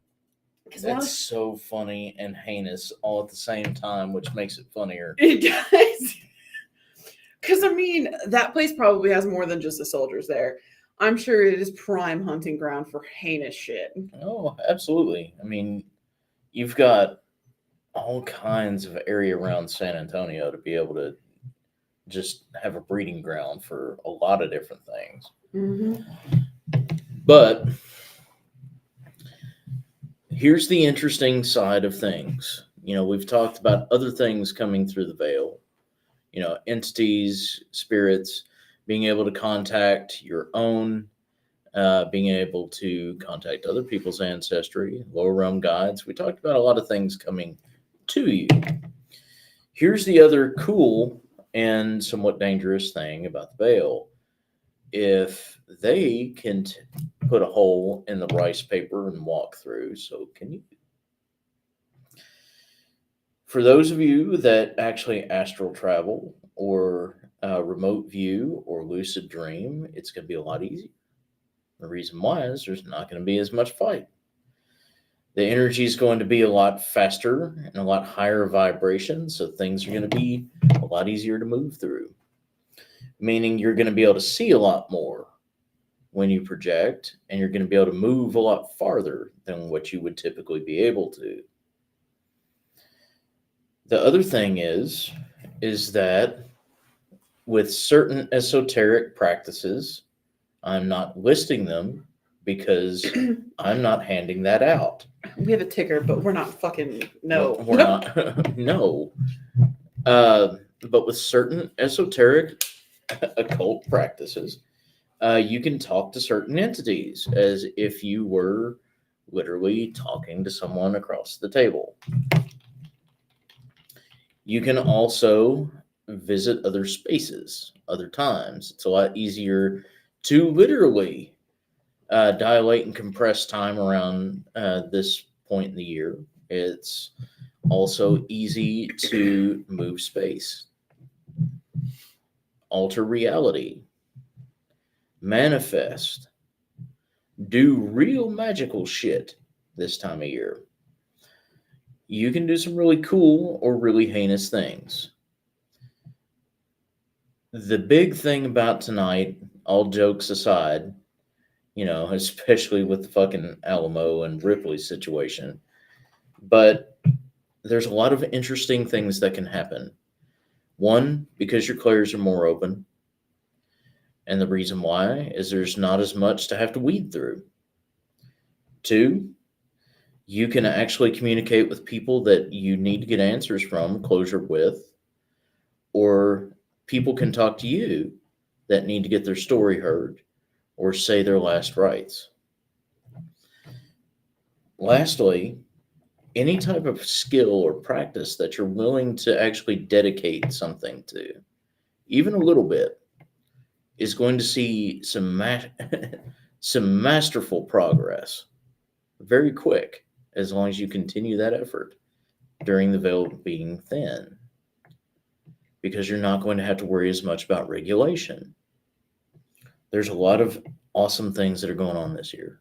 'Cause That's so funny and heinous all at the same time, which makes it funnier. it does. Because, I mean, that place probably has more than just the soldiers there. I'm sure it is prime hunting ground for heinous shit. Oh, absolutely. I mean, you've got all kinds of area around San Antonio to be able to just have a breeding ground for a lot of different things. Mm-hmm. But here's the interesting side of things. You know, we've talked about other things coming through the veil, you know, entities, spirits, being able to contact your own, being able to contact other people's ancestry, lower realm guides. We talked about a lot of things coming to you. Here's the other cool and somewhat dangerous thing about the veil. If they can put a hole in the rice paper and walk through, so can you. For those of you that actually astral travel or remote view or lucid dream, it's going to be a lot easier. The reason why is there's not going to be as much fight. The energy is going to be a lot faster and a lot higher vibration, so things are going to be a lot easier to move through. Meaning you're going to be able to see a lot more when you project, and you're going to be able to move a lot farther than what you would typically be able to. The other thing is that with certain esoteric practices, I'm not listing them because I'm not handing that out. We have a ticker, but we're not fucking, no. We're not. No. but with certain esoteric occult practices, you can talk to certain entities as if you were literally talking to someone across the table. You can also visit other spaces, other times. It's a lot easier to literally dilate and compress time around this point in the year. It's also easy to move space, alter reality, manifest, do real magical shit this time of year. You can do some really cool or really heinous things. The big thing about tonight, all jokes aside, especially with the fucking Alamo and Ripley situation, but there's a lot of interesting things that can happen. One, because your clairs are more open. And the reason why is there's not as much to have to weed through. Two, you can actually communicate with people that you need to get answers from, closure with, or people can talk to you that need to get their story heard or say their last rites. Lastly, any type of skill or practice that you're willing to actually dedicate something to, even a little bit, is going to see some masterful progress very quick, as long as you continue that effort during the veil being thin, because you're not going to have to worry as much about regulation. There's a lot of awesome things that are going on this year.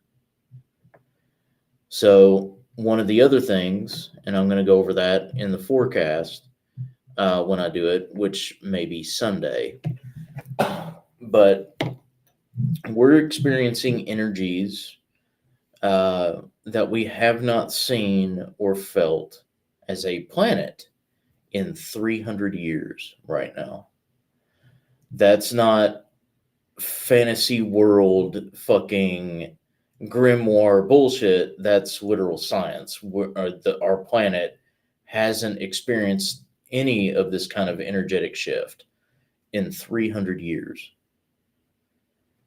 So one of the other things, and I'm going to go over that in the forecast when I do it, which may be Sunday, but we're experiencing energies that we have not seen or felt as a planet in 300 years right now. That's not fantasy world fucking grimoire bullshit. That's literal science. Our planet hasn't experienced any of this kind of energetic shift in 300 years.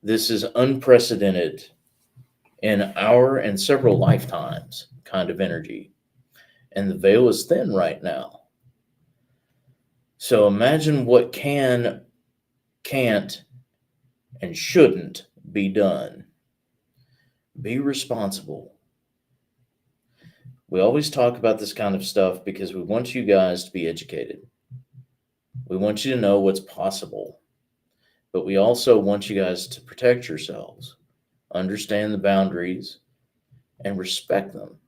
This is unprecedented in our and several lifetimes kind of energy. And the veil is thin right now. So imagine what can, can't, and shouldn't be done. Be responsible. We always talk about this kind of stuff because we want you guys to be educated. We want you to know what's possible. But we also want you guys to protect yourselves, understand the boundaries, and respect them.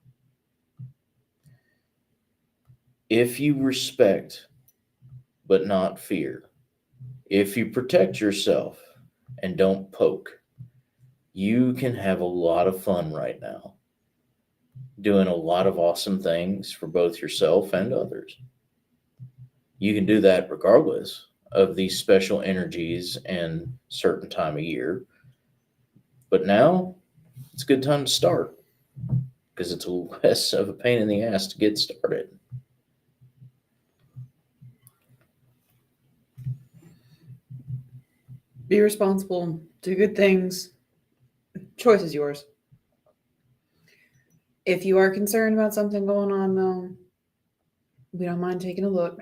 If you respect, but not fear, if you protect yourself and don't poke, you can have a lot of fun right now, doing a lot of awesome things for both yourself and others. You can do that regardless of these special energies and certain time of year. But now it's a good time to start because it's less of a pain in the ass to get started. Be responsible, do good things. Choice is yours. If you are concerned about something going on, though, we don't mind taking a look.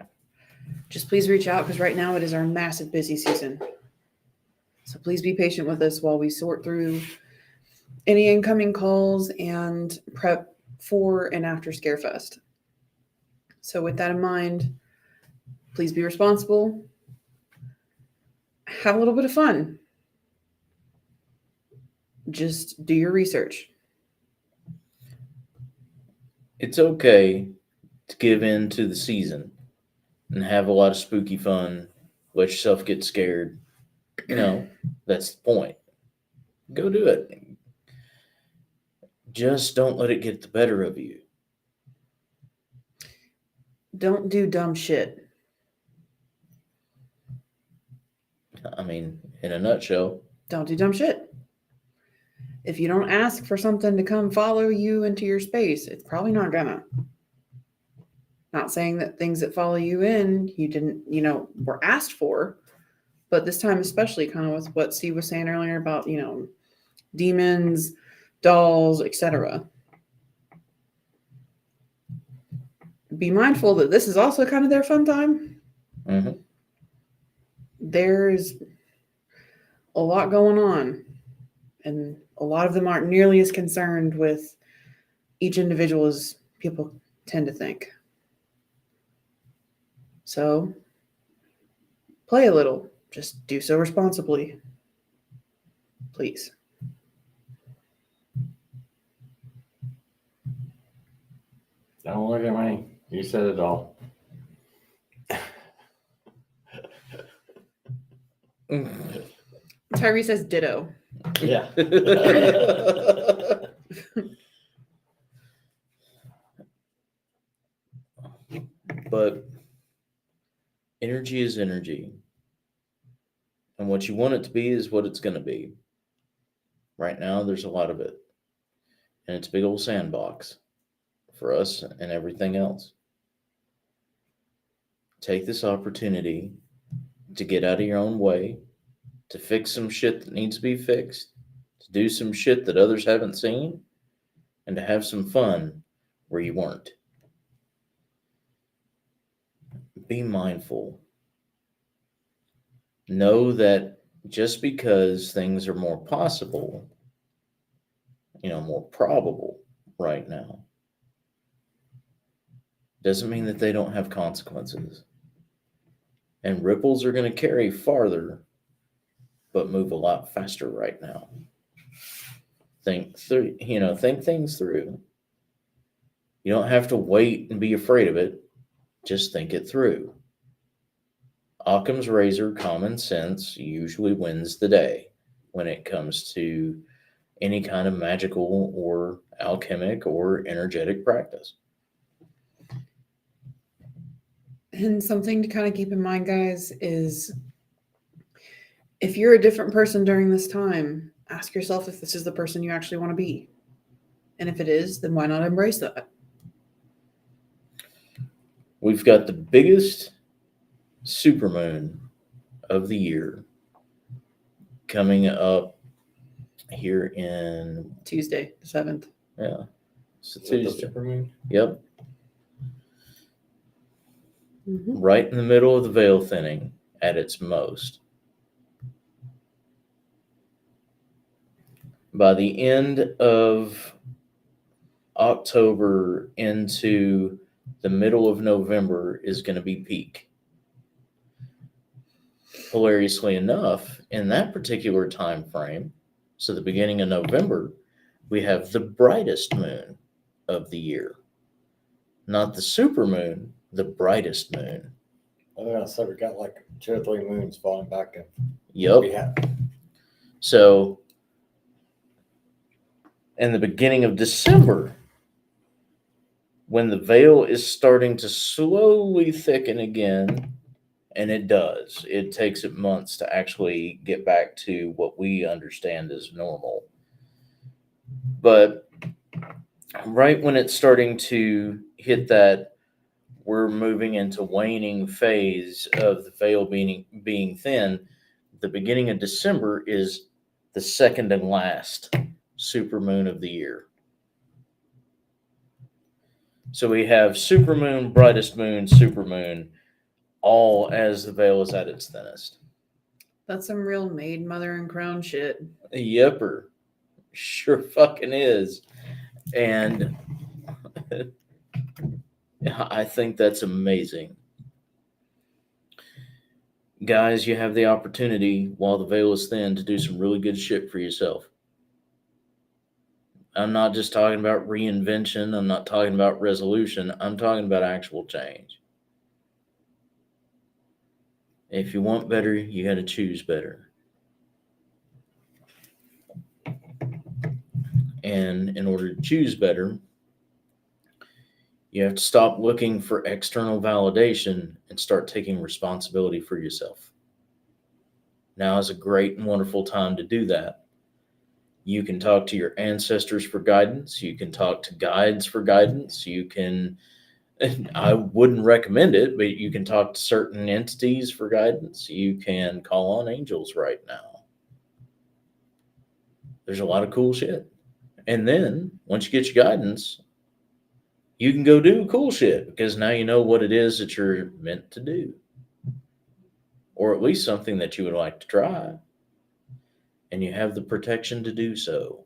Just please reach out because right now it is our massive busy season. So please be patient with us while we sort through any incoming calls and prep for and after Scarefest. So with that in mind, please be responsible. Have a little bit of fun. Just do your research. It's okay to give in to the season and have a lot of spooky fun. Let yourself get scared. That's the point. Go do it. Just don't let it get the better of you. Don't do dumb shit. I mean, in a nutshell. Don't do dumb shit. If you don't ask for something to come follow you into your space, it's probably not gonna. Not saying that things that follow you in, you didn't, were asked for, but this time, especially kind of with what Steve was saying earlier about, demons, dolls, etc. Be mindful that this is also kind of their fun time. Mhm. There's a lot going on, and a lot of them aren't nearly as concerned with each individual as people tend to think. So play a little, just do so responsibly, please. Don't look at me. You said it all. Tyree says ditto. Yeah. But energy is energy. And what you want it to be is what it's going to be. Right now, there's a lot of it. And it's a big old sandbox for us and everything else. Take this opportunity to get out of your own way, to fix some shit that needs to be fixed, to do some shit that others haven't seen, and to have some fun where you weren't. Be mindful. Know that just because things are more possible, more probable right now, doesn't mean that they don't have consequences. And ripples are going to carry farther, but move a lot faster right now. Think things through. You don't have to wait and be afraid of it. Just think it through. Occam's razor, common sense, usually wins the day when it comes to any kind of magical or alchemic or energetic practice. And something to kind of keep in mind, guys, is if you're a different person during this time, ask yourself if this is the person you actually want to be. And if it is, then why not embrace that? We've got the biggest supermoon of the year coming up here in Tuesday, the 7th. Yeah. It's a Is it the Tuesday. supermoon? Yep. Mm-hmm. Right in the middle of the veil thinning at its most. By the end of October into the middle of November is going to be peak. Hilariously enough, in that particular time frame, so the beginning of November, we have the brightest moon of the year. Not the supermoon, the brightest moon. I was gonna say we got like 2 or 3 moons falling back in. Yep. Yeah. So, in the beginning of December, when the veil is starting to slowly thicken again, and it does, it takes it months to actually get back to what we understand as normal. But right when it's starting to hit that, we're moving into waning phase of the veil being thin. The beginning of December is the second and last supermoon of the year. So we have supermoon, brightest moon, supermoon, all as the veil is at its thinnest. That's some real maid, mother, and crown shit. Yepper. Sure fucking is. And I think that's amazing. Guys, you have the opportunity while the veil is thin to do some really good shit for yourself. I'm not just talking about reinvention. I'm not talking about resolution. I'm talking about actual change. If you want better, you got to choose better. And in order to choose better, you have to stop looking for external validation and start taking responsibility for yourself. Now is a great and wonderful time to do that. You can talk to your ancestors for guidance. You can talk to guides for guidance. You can I wouldn't recommend it, but you can talk to certain entities for guidance. You can call on angels right now. There's a lot of cool shit. And then once you get your guidance, you can go do cool shit because now you know what it is that you're meant to do. Or at least something that you would like to try. And you have the protection to do so.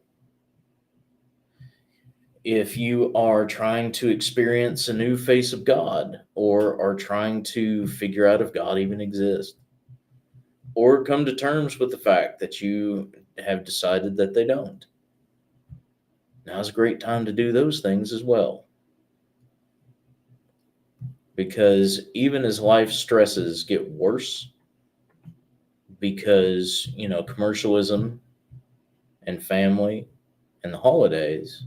If you are trying to experience a new face of God, or are trying to figure out if God even exists, or come to terms with the fact that you have decided that they don't, now's a great time to do those things as well. Because even as life stresses get worse, because, commercialism and family and the holidays,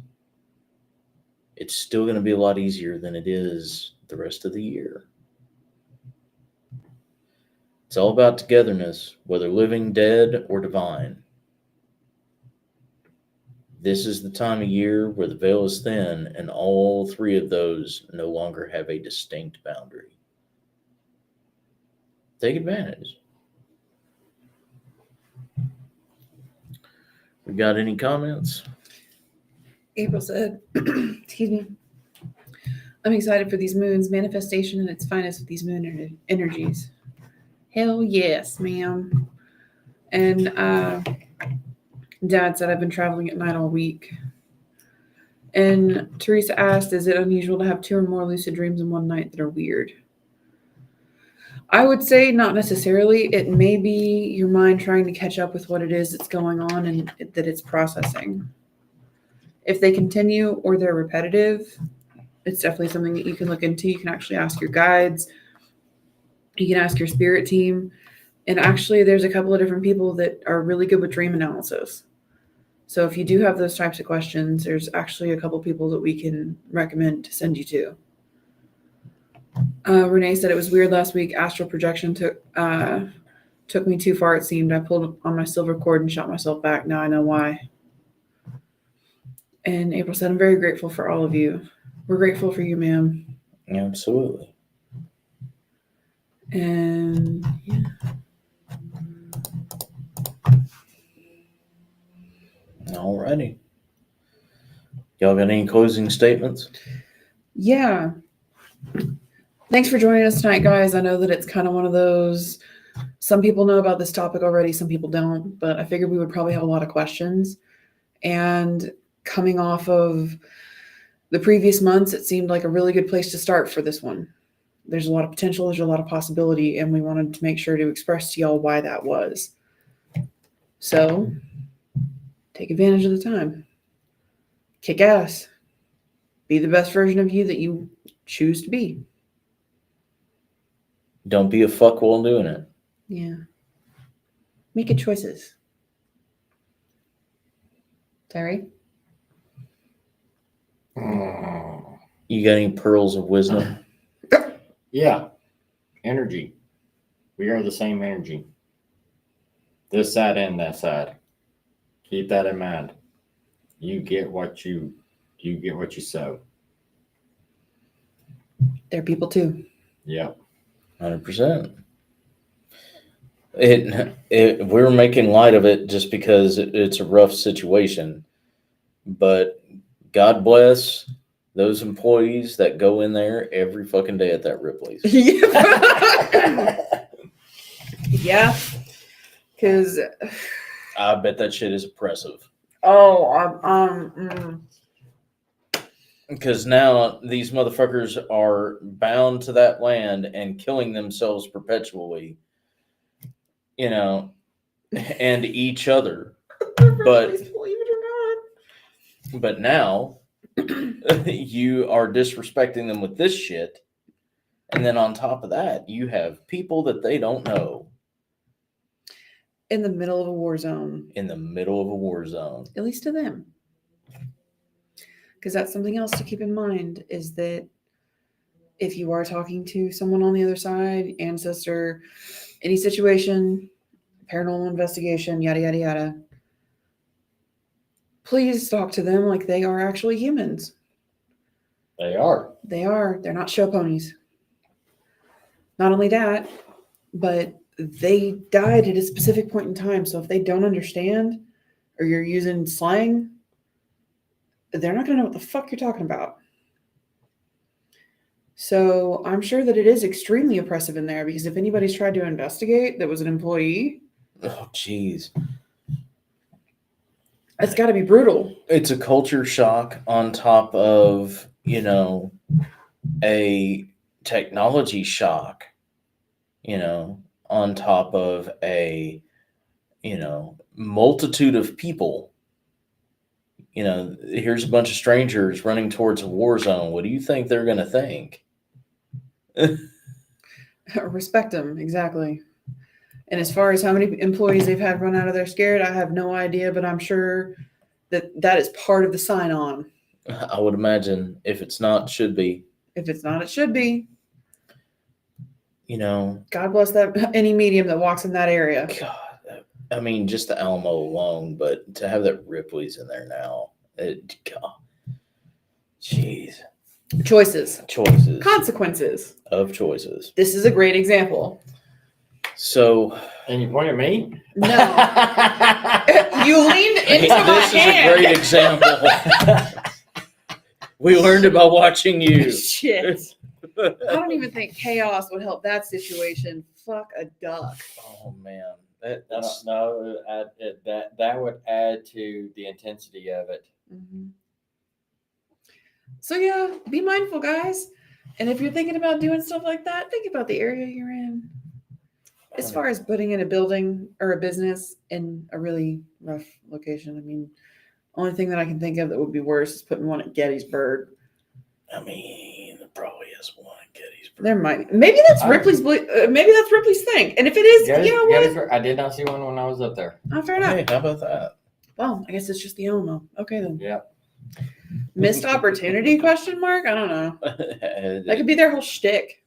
it's still going to be a lot easier than it is the rest of the year. It's all about togetherness, whether living, dead, or divine. This is the time of year where the veil is thin and all three of those no longer have a distinct boundary. Take advantage. We got any comments? April said, excuse me, I'm excited for these moons, manifestation at its finest with these moon energies. Hell yes, ma'am. And Dad said I've been traveling at night all week. And Teresa asked, is it unusual to have 2 or more lucid dreams in one night that are weird? I would say not necessarily. It may be your mind trying to catch up with what it is that's going on and that it's processing. If they continue or they're repetitive, it's definitely something that you can look into. You can actually ask your guides. You can ask your spirit team. And actually, there's a couple of different people that are really good with dream analysis. So if you do have those types of questions, there's actually a couple people that we can recommend to send you to. Renee said it was weird last week. Astral projection took me too far, it seemed. I pulled on my silver cord and shot myself back. Now I know why. And April said, I'm very grateful for all of you. We're grateful for you, ma'am. Absolutely. And yeah. Alrighty. Y'all got any closing statements? Yeah. Thanks for joining us tonight, guys. I know that it's kind of one of those, some people know about this topic already, some people don't, but I figured we would probably have a lot of questions. And coming off of the previous months, it seemed like a really good place to start for this one. There's a lot of potential, there's a lot of possibility, and we wanted to make sure to express to y'all why that was. So, take advantage of the time. Kick ass. Be the best version of you that you choose to be. Don't be a fuck while doing it. Yeah. Make good choices. Terry? You got any pearls of wisdom? Yeah. Energy. We are the same energy. This side and that side. Keep that in mind. You get what you sow. They're people too. Yep. 100%. We're making light of it just because it's a rough situation, but God bless those employees that go in there every fucking day at that Ripley's. Yeah. Because I bet that shit is oppressive. Because now these motherfuckers are bound to that land and killing themselves perpetually, and each other. But believe it But now you are disrespecting them with this shit. And then on top of that, you have people that they don't know. in the middle of a war zone. In the middle of a war zone. At least to them. Because that's something else to keep in mind is that if you are talking to someone on the other side, ancestor, any situation, paranormal investigation, yada, yada, yada, please talk to them like they are actually humans. They are. They are. They're not show ponies. Not only that, but they died at a specific point in time. So if they don't understand or you're using slang, they're not going to know what the fuck you're talking about. So I'm sure that it is extremely oppressive in there because if anybody's tried to investigate that was an employee, Oh, jeez. it's got to be brutal. It's a culture shock on top of, a technology shock, on top of a, multitude of people. Here's a bunch of strangers running towards a war zone. What do you think they're going to think? Respect them, exactly. And as far as how many employees they've had run out of there scared, I have no idea, but I'm sure that is part of the sign-on. I would imagine if it's not, it should be. If it's not, it should be. God, God bless that any medium that walks in that area. I mean, just the Alamo alone, but to have that Ripley's in there now, God, jeez. Choices. Consequences. Of choices. This is a great example. So, And you point at me? No. You leaned into my this hand. is a great example. We learned it by watching you. Shit. I don't even think chaos would help that situation. Fuck a duck. Oh man, No, that's that would add to the intensity of it. Mm-hmm. So yeah, be mindful, guys. And if you're thinking about doing stuff like that, think about the area you're in. As far as putting in a building or a business in a really rough location, I mean, only thing that I can think of that would be worse is putting one at Gettysburg. I mean, there probably is one at Gettysburg. There might be. Maybe that's Ripley's. Maybe that's Ripley's thing. And if it is, you know what? Gettysburg, I did not see one when I was up there. Oh, fair enough. Hey, how about that? Well, I guess it's just the Alamo. Okay then. Yeah. Missed opportunity? Question mark. I don't know. That could be their whole shtick.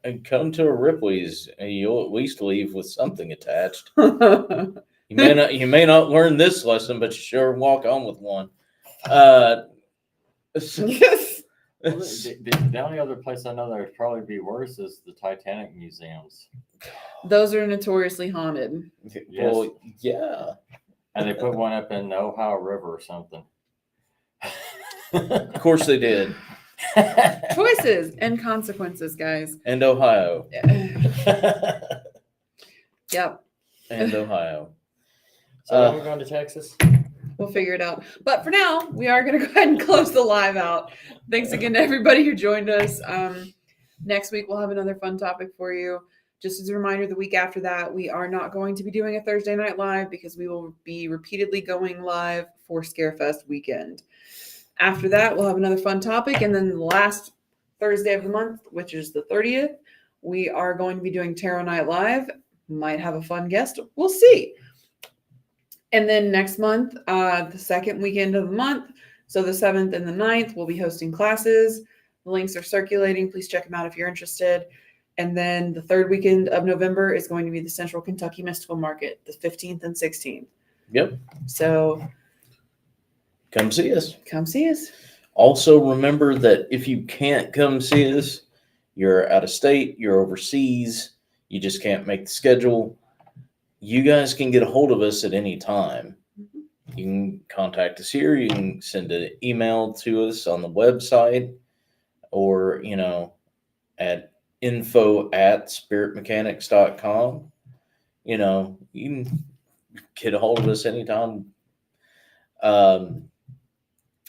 And come to a Ripley's, and you'll at least leave with something attached. Well, You may not learn this lesson, but you sure walk on with one. Well, the only other place I know that would probably be worse is the Titanic museums. those are notoriously haunted. Well, yeah. And they put one up in the Ohio River or something. Of course they did. Choices and consequences, guys. And Ohio. Yep. And Ohio. So when we're going to Texas? We'll figure it out. But for now, we are going to go ahead and close the live out. Thanks again to everybody who joined us. Next week, we'll have another fun topic for you. Just as a reminder, the week after that, we are not going to be doing a Thursday night live because we will be repeatedly going live for Scarefest weekend. After that, we'll have another fun topic. And then the last Thursday of the month, which is the 30th, we are going to be doing Tarot Night Live. Might have a fun guest. We'll see. And then next month, the second weekend of the month, so the 7th and the 9th, we'll be hosting classes. The links are circulating. Please check them out if you're interested. And then the third weekend of November is going to be the Central Kentucky Mystical Market, the 15th and 16th. Yep. So Come see us. come see us. Also, remember that if you can't come see us, you're out of state, you're overseas, you just can't make the schedule, you guys can get a hold of us at any time. You can contact us here. You can send an email to us on the website or, at info@spiritmechanics.com. You can get a hold of us anytime.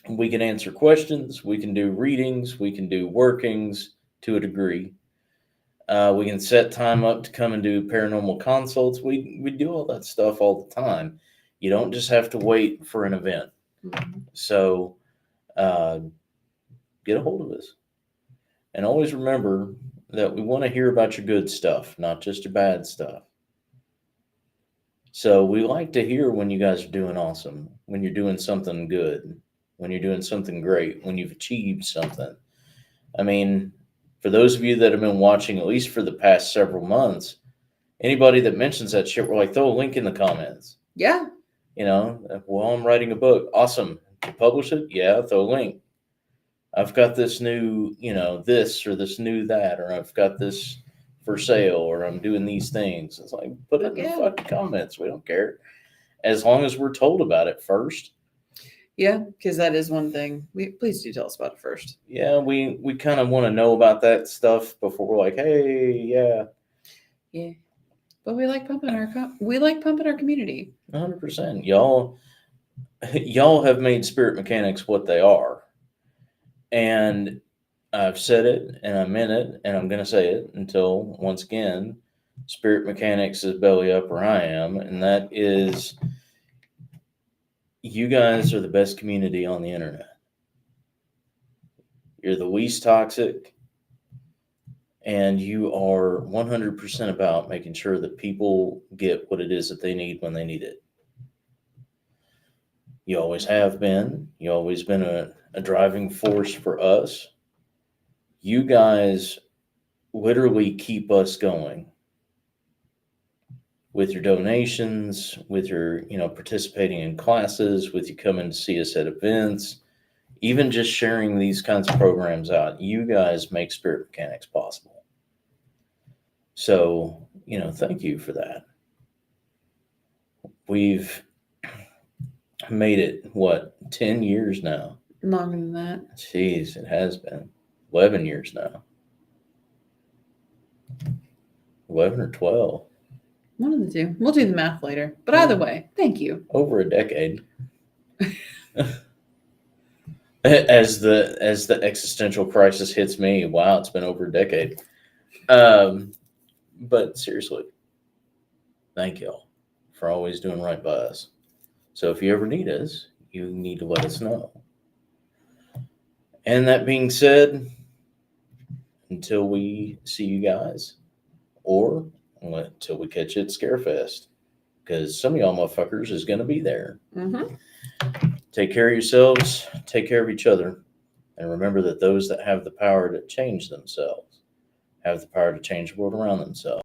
We can answer questions. We can do readings. We can do workings to a degree. We can set time up to come and do paranormal consults. We do all that stuff all the time. You don't just have to wait for an event. Mm-hmm. So get a hold of us. And always remember that we want to hear about your good stuff, not just your bad stuff. So we like to hear when you guys are doing awesome, when you're doing something good, when you're doing something great, when you've achieved something. I mean, for those of you that have been watching, at least for the past several months, anybody that mentions that shit, we're like, throw a link in the comments. Yeah. Well, I'm writing a book. Awesome. To publish it? Yeah, throw a link. I've got this new, this or this new that, or I've got this for sale, or I'm doing these things. It's like, put it in Yeah. the fucking comments. We don't care. As long as we're told about it first. Yeah, because that is one thing. Please do tell us about it first. Yeah, we kind of want to know about that stuff before we're like, hey, yeah. Yeah, but we like pumping our community. 100%. Y'all have made Spirit Mechanics what they are. And I've said it and I meant it and I'm going to say it until once again, Spirit Mechanics is belly up where I am. And that is, you guys are the best community on the internet. You're the least toxic, and you are 100% about making sure that people get what it is that they need when they need it. You always have been. You always been a driving force for us. You guys literally keep us going with your donations, with your, participating in classes, with you coming to see us at events, even just sharing these kinds of programs out. You guys make Spirit Mechanics possible. So, thank you for that. We've made it, 10 years now? Longer than that. Jeez, it has been 11 years now. 11 or 12. One of the two. We'll do the math later. But either way, thank you. Over a decade. As the existential crisis hits me, wow, it's been over a decade. But seriously, thank y'all for always doing right by us. So if you ever need us, you need to let us know. And that being said, until we see you guys, or until we catch you at Scarefest, because some of y'all motherfuckers is going to be there. Mm-hmm. Take care of yourselves, take care of each other, and remember that those that have the power to change themselves have the power to change the world around themselves.